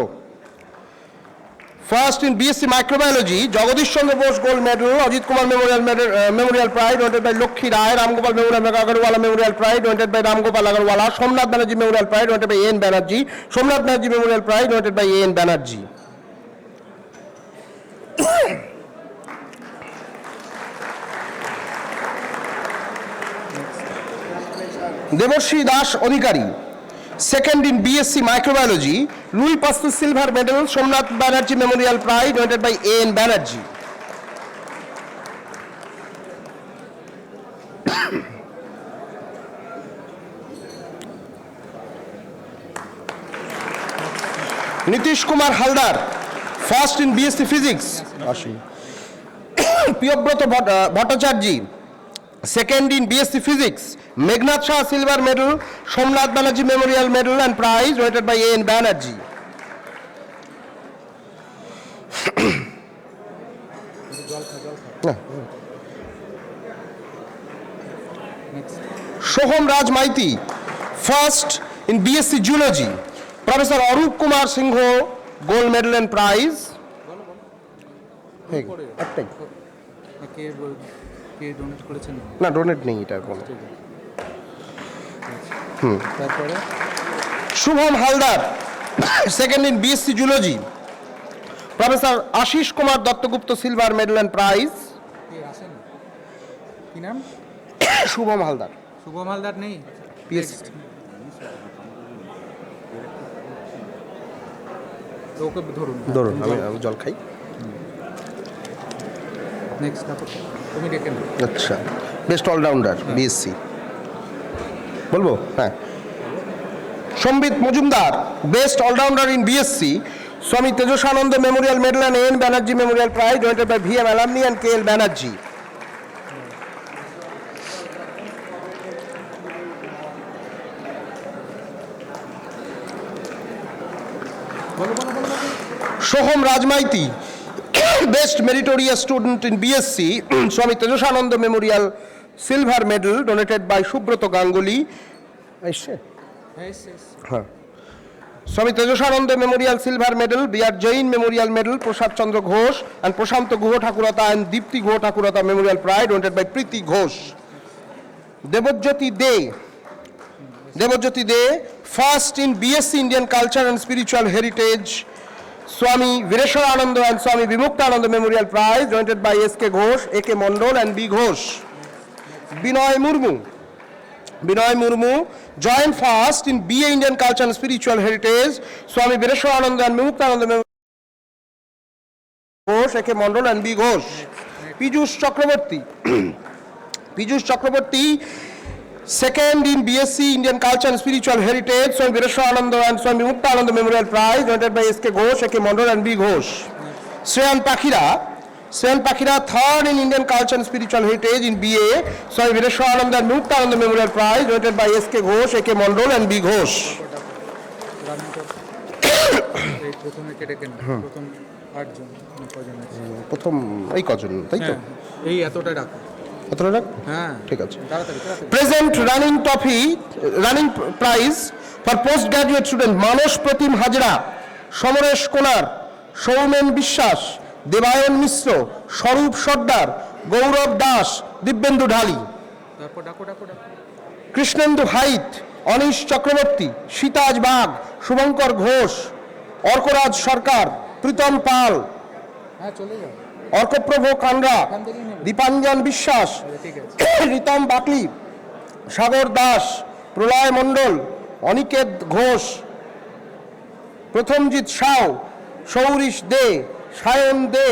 first in BSc microbiology, Jagadish Chandra Bose gold medal, Ajit Kumar memorial prize donated by Lakshmi Roy, Ramgopal Agarwala memorial prize donated by Ramgopal Agarwala, Somnath Banerjee memorial prize donated by N Banerjee, Somnath Banerjee memorial prize donated by N Banerjee. Debashree Das Adhikari second in BSc microbiology, Louis Pasteur silver medal, Somnath Banerjee memorial prize donated by N Banerjee. Nitish Kumar Haldar first in BSc physics, Priyabrata Bhattacharya second in BSc physics, Meghnad Saha silver medal, Somnath Banerjee memorial medal and prize donated by N Banerjee. Soham Raj Maity first in BSc zoology, professor Arup Kumar Singha gold medal and prize. একটাই কে donate করেছেন? না, donate নেই এটা এখন। তারপরে Shubham Haldar second in BSc zoology, professor Ashis Kumar Dasgupta silver medal and prize. কে আসেন? কি নাম? শুভম হালদার, শুভম হালদার নেই? পিএসসি। ওকে ধরুন ধরুন, আমি জল খাই। নেক্সট তারপর তুমি ডেকে নাও। আচ্ছা, বেস্ট অলরাউন্ডার বিএসসি বলবো? হ্যাঁ, Sambit Majumdar best allrounder in BSc, Swami Tejasananda memorial medal and N Banerjee memorial prize donated by VM alumni and K L Banerjee. Soham Rajmaity best meritorious student in BSc, Swami Tejasananda memorial silver medal donated by Subrata Ganguly. হ্যাঁ, Swami Tejasananda memorial silver medal, BR Jain memorial medal, Prasad Chandra Ghosh and Prashanta Guha Thakurta and Dipti Guha Thakurta memorial prize donated by Priti Ghosh. Debjyoti they first in BSc Indian culture and spiritual heritage, Swami Bireswarananda and Swami Vimuktananda memorial prize donated by S K Ghosh, A K Mondal and B Ghosh. Binay Murmu joined first in BA Indian Culture and Spiritual Heritage, Swami Vireshwarananda and Muktananda Ghosh, A.K. Mondal and B. Ghosh. Piyush Chakraborty, second in BSc Indian Culture and Spiritual Heritage, Swami Vireshwarananda and Swami Muktananda Memorial Prize, donated by S.K. Ghosh, A.K. Mondal and B. Ghosh. Sreyan Pakhira, third in Indian Culture and Spiritual Heritage in BA, Swami Vireshwarananda and Muktananda Memorial Prize, donated by S.K. Ghosh, A.K. Mondal and B. Ghosh. প্রথমে কেটে কেন প্রথম 8 জন না কজন আছে? প্রথম এই কজন, তাই তো? এই এতটা ডাকো। এতটা রাখ? হ্যাঁ, ঠিক আছে। তাড়াতাড়ি। Present running prize for postgraduate student মানস প্রতিম হাজরা, সমরেশ কোনার, সৌমেন বিশ্বাস, দেবায়ন মিশ্র, স্বরূপ সর্দার, গৌরব দাস, দিব্যেন্দু ঢালি। তারপর ডাকো। কৃষ্ণেন্দু হাইত, অনিশ চক্রবর্তী, সীতাজ বাগ, শুভঙ্কর ঘোষ, অর্করাজ সরকার, প্রীতম পাল, হ্যাঁ চলে যাও। অর্কপ্রভ কানরা, দীপাঞ্জন বিশ্বাস, ঠিক আছে। রিতম বাকলি, সাগর দাস, প্রলয় মণ্ডল, অনিকেত ঘোষ, প্রথমজিৎ সাউ, সৌরিশ দে, সায়ন দে,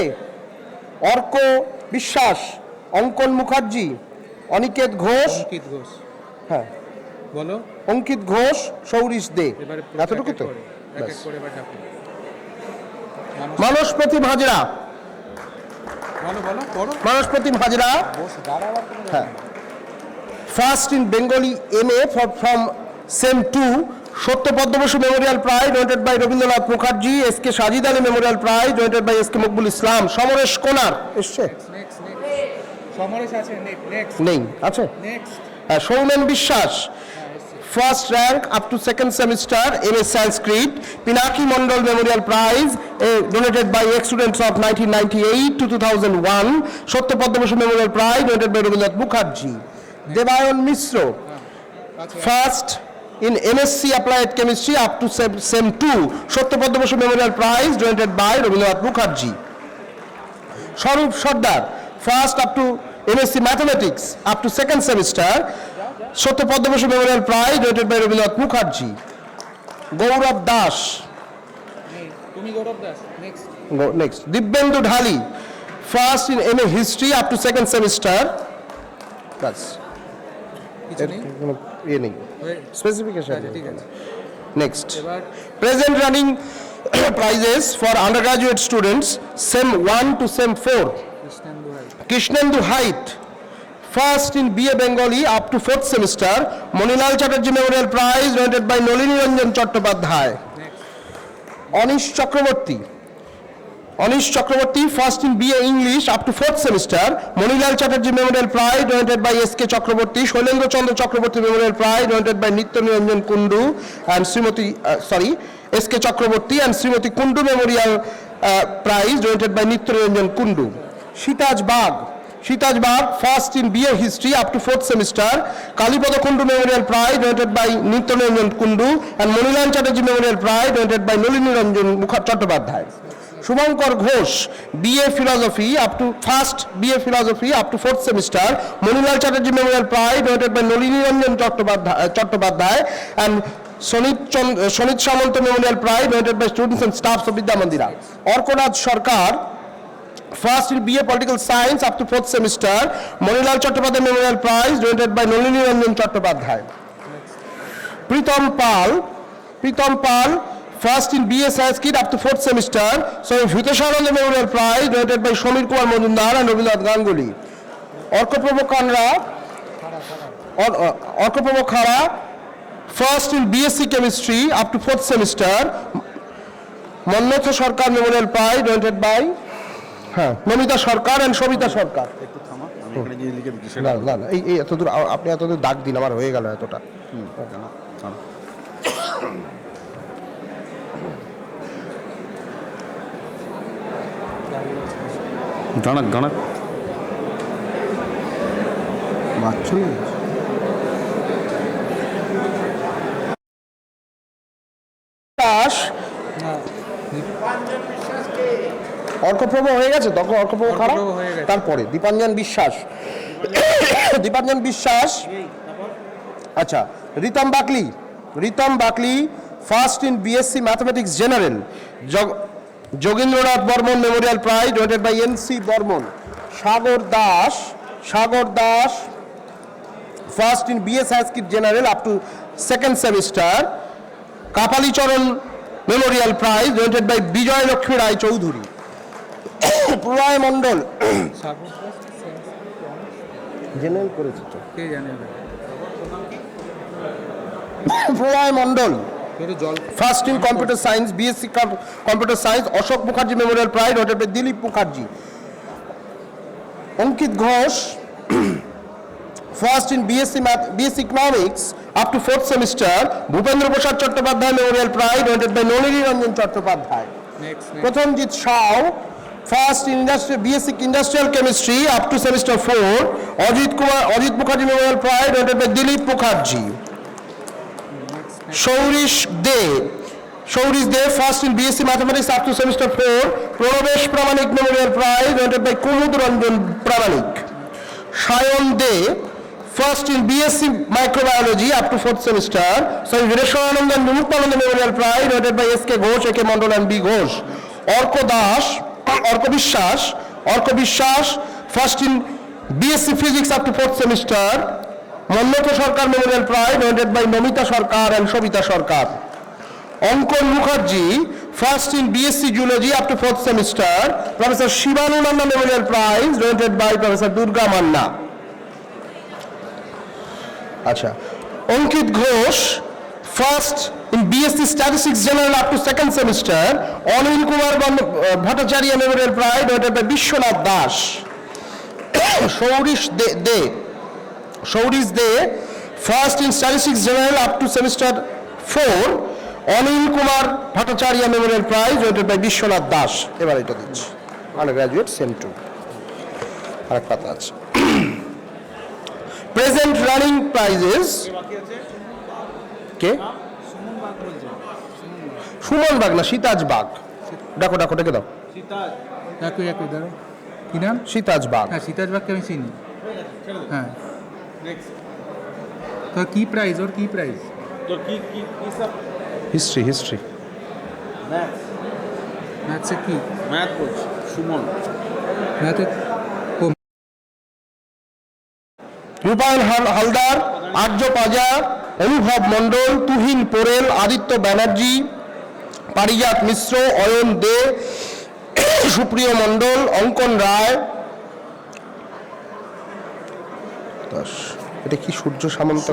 অর্ক বিশ্বাস, অঙ্কন মুখার্জি, অনিকেত ঘোষ, অঙ্কিত ঘোষ। হ্যাঁ বলো অঙ্কিত ঘোষ, সৌরিশ দে। এবারে এতটুকু তো? এক এক করে এবার ডাকো। মানসপ্রতিম হাজরা, বলো বলো পড়ো। মানসপ্রতিম হাজরা, হ্যাঁ first in Bengali MA from sem two Satyapadma Basu memorial prize donated by Rabindranath Mukherjee, SK Sajid Ali memorial prize donated by SK Maqbool Islam. Samaresh Konar এসছে? নেক্সট সমরেশ আছে নেক্সট নেই, আছে? নেক্সট হ্যাঁ, Soumen Biswas, first rank up to second semester MA Sanskrit, Pinaki Mondal memorial prize donated by ex students of 1998 to 2001, Satyapadma Basu memorial prize donated by Rabindranath Mukherjee. Debayan Mishra, first in MSc Applied Chemistry up to SEM 2, Satyapadma Basu memorial prize donated by Rabindranath Mukherjee. Swarup Sardar, first up to MSc Mathematics up to second semester, Satyapadma Basu memorial prize donated by Rabindranath Mukherjee. গৌরব দাস, তুমি Gourab Das next next Dibyendu Dhali, first in MA History up to second semester, বাস কিছু নেই কোনো ইয়ে নেই হয়ে- specification. আচ্ছা, ঠিক আছে। নেক্সট এবার present running prizes for undergraduate students SEM 1 to SEM 4, Krishnendu ভাই Krishnendu Height, first in BA Bengali up to 4th semester, Monilal Chatterjee Memorial Prize donated by Nolini Ranjan Chattopadhyay. Next Anish Chakraborty, first in BA English up to 4th semester, Monilal Chatterjee Memorial Prize donated by SK Chakraborty, Shailendra Chandra Chakraborty Memorial Prize donated by Nitya Niranjan Kundu and SK Chakraborty and Srimati Kundu Memorial Prize donated by Nitya Niranjan Kundu. Shitaj Bagh, first in BA History up to 4th semester, Kalipada Kundu Memorial Prize donated by Nitya Niranjan Kundu and Monilal Chatterjee Memorial Prize donated by Nolini Ranjan Chattopadhyay. Shubhankar Ghosh, BA Philosophy up to first BA Philosophy up to 4th semester, Monilal Chatterjee Memorial Prize donated by Nolini Ranjan Chattopadhyay and Sonit Samanta Memorial Prize donated by students and staffs of Vidya Mandira. Orkoraj Sarkar, first in BA Political Science up to 4th semester, Monilal Chattopadhyay Memorial Prize donated by Nolini Ranjan Chattopadhyay. Pritam Pal, first in BA Sanskrit up to 4th semester, so Bhuteshananda Memorial Prize donated by Shomir Kumar Majumdar and Rabindranath Ganguly. Orkoprabha Khara, first in BSc Chemistry up to 4th semester, Mannatha Sarkar Memorial Prize donated by Nomita Sarkar and Shobita Sarkar. না এই এতদূর আপনি এতদূর দাগ দিন, আমার হয়ে গেল এতটা। গানাক দাস, অর্কপ্রভ হয়ে গেছে, তখন অর্কপ্রভ খারাপ, অর্কপ্রভ হয়ে গেছে। তারপরে দীপাঞ্জন বিশ্বাস, আচ্ছা Ritam Bakli, first in BSc Mathematics General, Jogendranath Barman memorial prize donated by NC Barman. Sagar Das, first in BA Sanskrit General up to second semester, Kapalicharan memorial prize donated by Bijay Lakshmi Roy Chowdhury. Pralay Mondal, general করেছে তো, কে জানে প্রলয় মণ্ডল, একটু জল first in computer science BSc computer science, Ashok Mukherjee memorial prize donated by Dilip Mukherjee. Ankit Ghosh, first in BSc Economics up to 4th semester, Bhupendra Prasad Chattopadhyay memorial prize donated by Nalini Ranjan Chattopadhyay. Next Prathamjit Shaw, first in BSc Industrial Chemistry up to semester 4, Ajit Mukherjee memorial prize donated by Dilip Mukherjee. Sourish De, first in BSc Mathematics up to semester 4, Pranabesh Pramanik memorial prize donated by Kumud Ranjan Pramanik. Sayan De, first in BSc Microbiology up to 4th semester, so Vireshanand and Mumuktanand Memorial Prize donated by SK Ghosh, AK Mandal and B Ghosh. Arka Biswas, Orko Bishwas, first in BSc Physics up to 4th semester, Mallotha Sarkar Memorial Prize, donated by Nomita Sarkar and Shobita Sarkar. Ankon Mukherjee, first in BSc Zoology up to 4th semester, Professor Shivananda Memorial Prize, donated by Professor Durga Manna. Acha. Ankit Ghosh, first in BSc Statistics General up to 2nd semester, Anil Kumar Bhattacharya Memorial Prize, donated by Vishwanath Das. Shourish De, first in Statistics General up to semester 4, Anil Kumar Bhattacharya Memorial Prize, donated by Vishwanath Das. এবার এটা দিচ্ছি undergraduate same to আরেক পাতা আছে present running prizes কে Suman bug না সীতাজ bug ডাকো ডেকে দাও একই ধরো কি নাম? সীতাজ বাগ হ্যাঁ, সীতাজ বাগকে আমি চিনি। হ্যাঁ, তো কি প্রাইজ? ওর কি প্রাইজ? হিস্ট্রি ম্যাথসে কি? Math coach Suman. ম্যাথে রূপায়ণ হালদার, আর্য পাজা, অনুভব মণ্ডল, তুহিন পোরেল, আদিত্য ব্যানার্জি, পারিজাত মিশ্র, অয়ন দে, সুপ্রিয় মণ্ডল, অঙ্কন রায়। এটা কি সূর্য সামন্ত?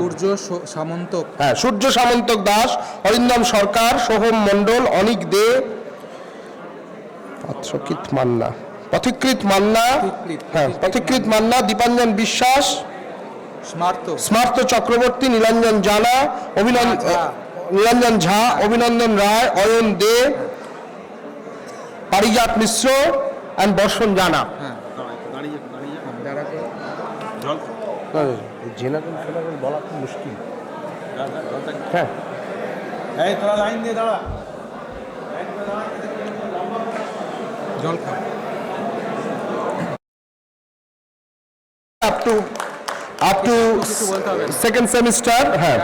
সামন্তক। হ্যাঁ, সূর্য সামন্তক দাস, অরিন্দম সরকার, সোহম মণ্ডল, অনিক দে, পথিকৃত মান্না, দীপাঞ্জন বিশ্বাস, স্মার্ত চক্রবর্তী, নীলাঞ্জন জানা, নীলাঞ্জন ঝা, অভিনন্দন রায়, অয়ন দে, পারিজাত মিশ্র অ্যান্ড বর্ষণ জানা। জেনারেল বলা খুব মুশকিল। হ্যাঁ, এই তোরা লাইন দিয়ে দাঁড়া। জল খা। up to second semester, হ্যাঁ,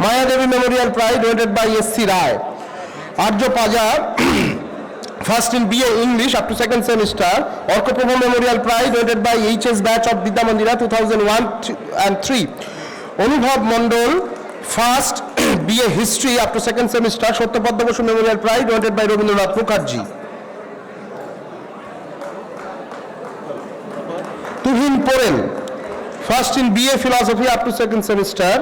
Mayadevi Memorial prize donated by SC Rai. Arjo Paja, first in BA English up to second semester, Orko Prabhu Memorial Prize donated by HS batch of Vidya Mandira 2001 and 3. Anubhav Mondol, first BA History up to second semester, Satya Padma Basu Memorial Prize donated by Rabindranath Mukherjee. Tuhin Porel, first in BA Philosophy up to second semester,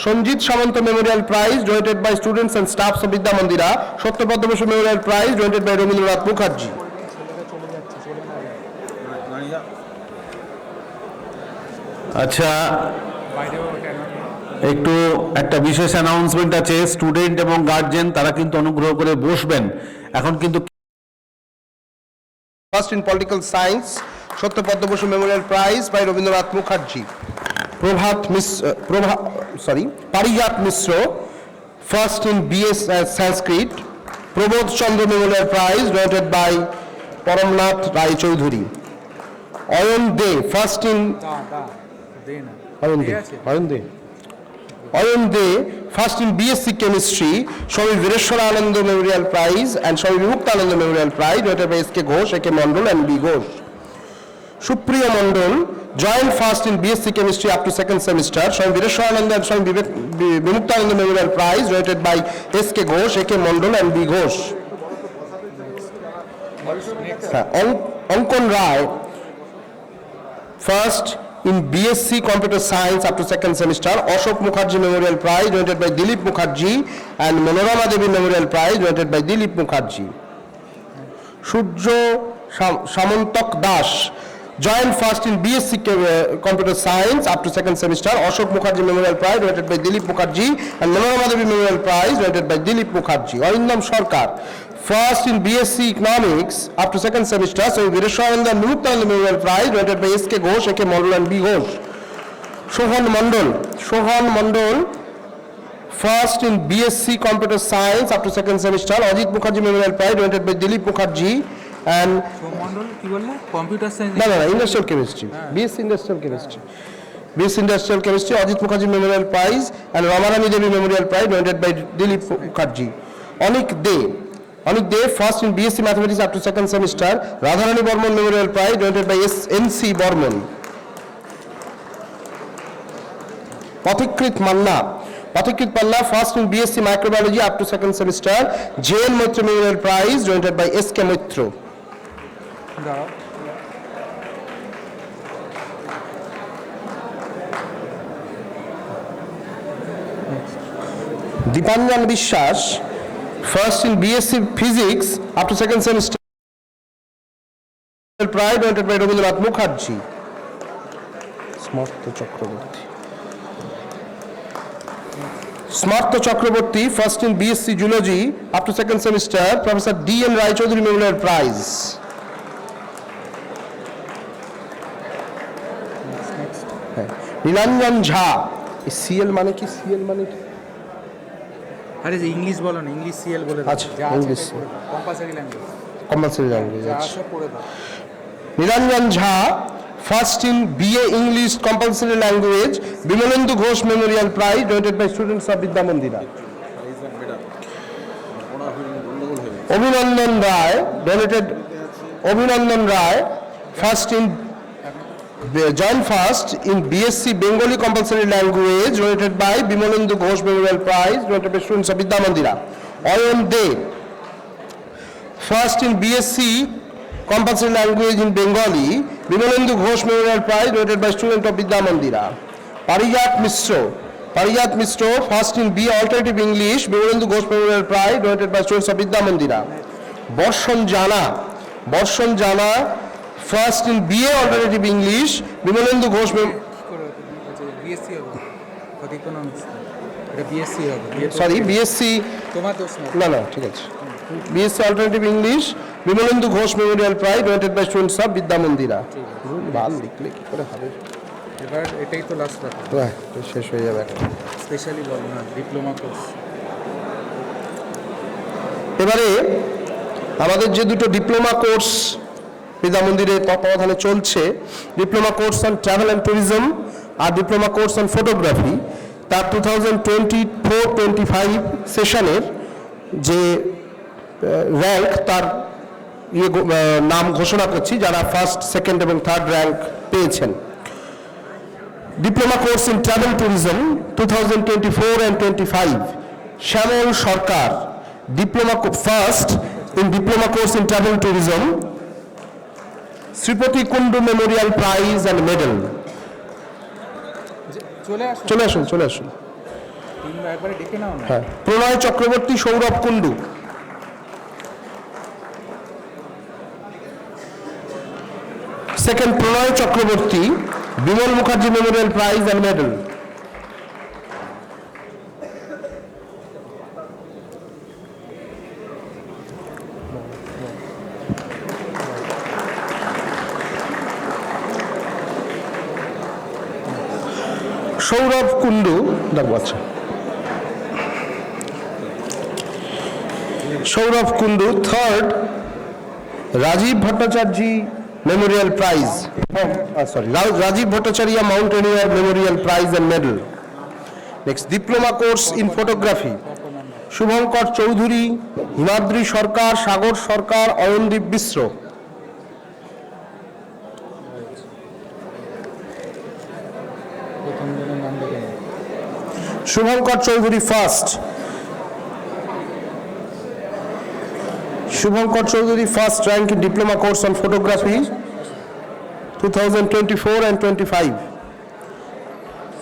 Sanjit Samanta Memorial Prize donated by students and staffs of Vidya Mandira, Satya Padma Basu Memorial Prize donated by Rabindranath Mukherjee. আচ্ছা, একটু একটা বিশেষ announcement আছে। Student এবং guardian তারা কিন্তু অনুগ্রহ করে বসবেন। এখন কিন্তু First in Political Science, Satya Padma Basu Memorial Prize by Rabindranath Mukherjee. Parijat Misro, first in BS Sanskrit, Prabodh Chandra Memorial Prize donated by Paramnath Rai Choudhury. Ayan De, first in Ayan De, first in BSc Chemistry, Swami Vireshwarananda Memorial Prize and Swami Vimuktananda Memorial Prize donated by SK Ghosh, AK Mondal and B Ghosh. Supriya Mondal, joined first in BSc Chemistry up to second semester, Swami Vireshwarananda and Swami Vimuktananda Memorial Prize donated by SK Ghosh, AK Mondal and B Ghosh. Ankon Rai, first in BSc Computer Science up to second semester, Ashok Mukherjee Memorial Prize donated by Dilip Mukherjee and Manorama Devi Memorial Prize donated by Dilip Mukherjee. Surjo Samantak Das, joined first in BSc Computer Science up to second semester, Ashok Mukherjee Memorial Prize donated by Dilip Mukherjee and Manorama Devi Memorial Prize donated by Dilip Mukherjee. Arindam Sarkar, first in BSc Economics up to second semester, so Vireshwarananda and Vimuktananda Memorial Prize donated by SK Ghosh, AK Mondal and B Ghosh. Sohan Mondal, first in BSc Computer Science up to second semester, Ajit Mukherjee Memorial Prize donated by Dilip Mukherjee and Mondal কি বললে? Computer science? না, industrial chemistry, BSc Industrial Chemistry. BSc Industrial Chemistry, Ajit Mukherjee Memorial Prize and Ramarani Devi Memorial Prize donated by Dilip Mukherjee. Anik De, Anik Dev, first in BSc Mathematics up to second semester, Radharani Bormon Memorial Prize donated by NC Bormon. Pathikrit Manna, first in BSc Microbiology up to second semester, JN Moitra Memorial Prize donated by SK Moitro. দাঁড়াও। Dipanjan Vishwas, first in BSc Physics up to second semester, prize donated by Rabindranath Mukherjee. Smartha Chakraborty, first in BSc Zoology up to second semester, Professor D.N. Rai Chaudhary Memorial Prize. Nilanjan Jha, CL মানে কি? CL মানে কি? আরে যে English বলো না, English CL বলে দাও। আচ্ছা, যা আছে ইংলিশ। তাই পড়ে দাও। Compulsory language Compulsory language. যা আছে পড়ে দাও। Nilanjan Jha, first in BA English compulsory language, Bimalendu Ghosh Memorial Prize donated by students of Vidya Mandira. Abhinandan Rai, first in joined first in BSc Bengali compulsory language donated by Bimalendu Ghosh Memorial Prize donated by students of Vidya Mandira. Oyon Dev, first in BSc compulsory language in Bengali, Bimalendu Ghosh Memorial Prize donated by students of Vidya Mandira. Parijat Mishra, first in BA Alternative English, Bimalendu Ghosh Memorial Prize donated by students of Vidya Mandira. Borshan Jana, first in BA Alternative English, Bimalendu Ghosh Memorial BSc হবে কত economics, এটা BSc হবে। sorry BSc তোমার দোষ না। না ঠিক আছে BSc Alternative English, Bimalendu Ghosh Memorial Prize donated by students of Vidya Mandira. ভালো লিখলে কি করে হবে? এবার এটাই তো লাস্ট কথা, শেষ হয়ে যাবে এখন। স্পেশালি বলো না ডিপ্লোমা কোর্স। এবারে আমাদের যে দুটো ডিপ্লোমা কোর্স বিদ্যা মন্দিরের তত্ত্বাবধানে চলছে, diploma course on travel and tourism আর ডিপ্লোমা কোর্স অন ফটোগ্রাফি, তার 2024-25 সেশনের যে র্যাঙ্ক তার নাম ঘোষণা করছি, যারা ফার্স্ট, সেকেন্ড এবং থার্ড র্যাঙ্ক পেয়েছেন। Diploma course in travel tourism 2024 and 25, Shyamal Sarkar, diploma first in diploma course in travel tourism, Sripati Kundu Memorial prize and medal. চলে আসো, চলে আসুন। তোমরা একবারে ডেকে নাও না। হ্যাঁ, Pranay Chakraborty, Sourav Kundu. Second Pranay Chakraborty, Bimal Mukherjee memorial prize and medal. Sourav Kundu, দেখো আচ্ছা, Sourav Kundu third, Rajiv Bhattacharya memorial prize, sorry Rajiv Bhattacharya mountaineer memorial prize and medal. Next diploma course in photography, Shubhankar Chowdhury, Himadri Sarkar, Sagar Sarkar, Ayandeep Mishra. প্রথম জনের নাম ডেকে নাও। Shubhankar Chowdhury first, Shubhankar Chaudhary first rank in diploma course on photography 2024 and 25.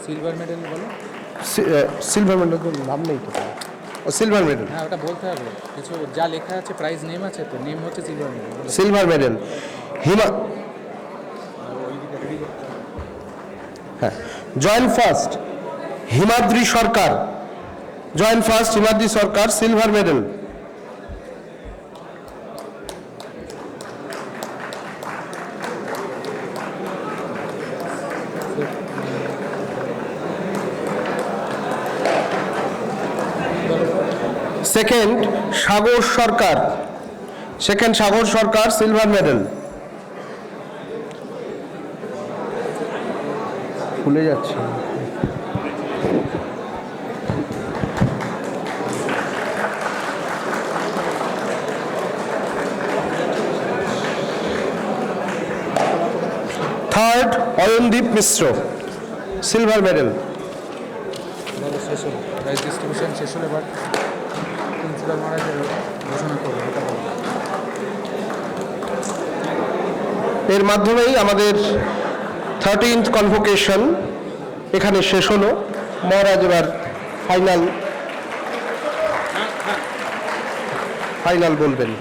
Silver medal বলো। Silver medal নাম নেই তো, সিলভার মেডেল, হ্যাঁ ওটা বলতে হবে, কিছু যা লেখা আছে প্রাইজ নেম আছে তো, নেম হচ্ছে সিলভার মেডেল। Silver medal. হ্যাঁ, জয়েন্ট ফার্স্ট হিমাদ্রি সরকার, জয়েন্ট ফার্স্ট হিমাদ্রি সরকার, সিলভার মেডেল। সেকেন্ড সাগর সরকার, সেকেন্ড সাগর সরকার, সিলভার মেডেল। ভুলে যাচ্ছে। থার্ড অয়নদীপ মিশ্র, সিলভার মেডেল। এবার শেষ হলো, প্রাইজ ডিস্ট্রিবিউশন শেষ হলো। এবার প্রিন্সিপাল মহারাজ ঘোষণা করবে, এটা বলবো। এর মাধ্যমেই আমাদের 13th কনভোকেশন এখানে শেষ হলো। মহারাজ এবার ফাইনাল বলবেন।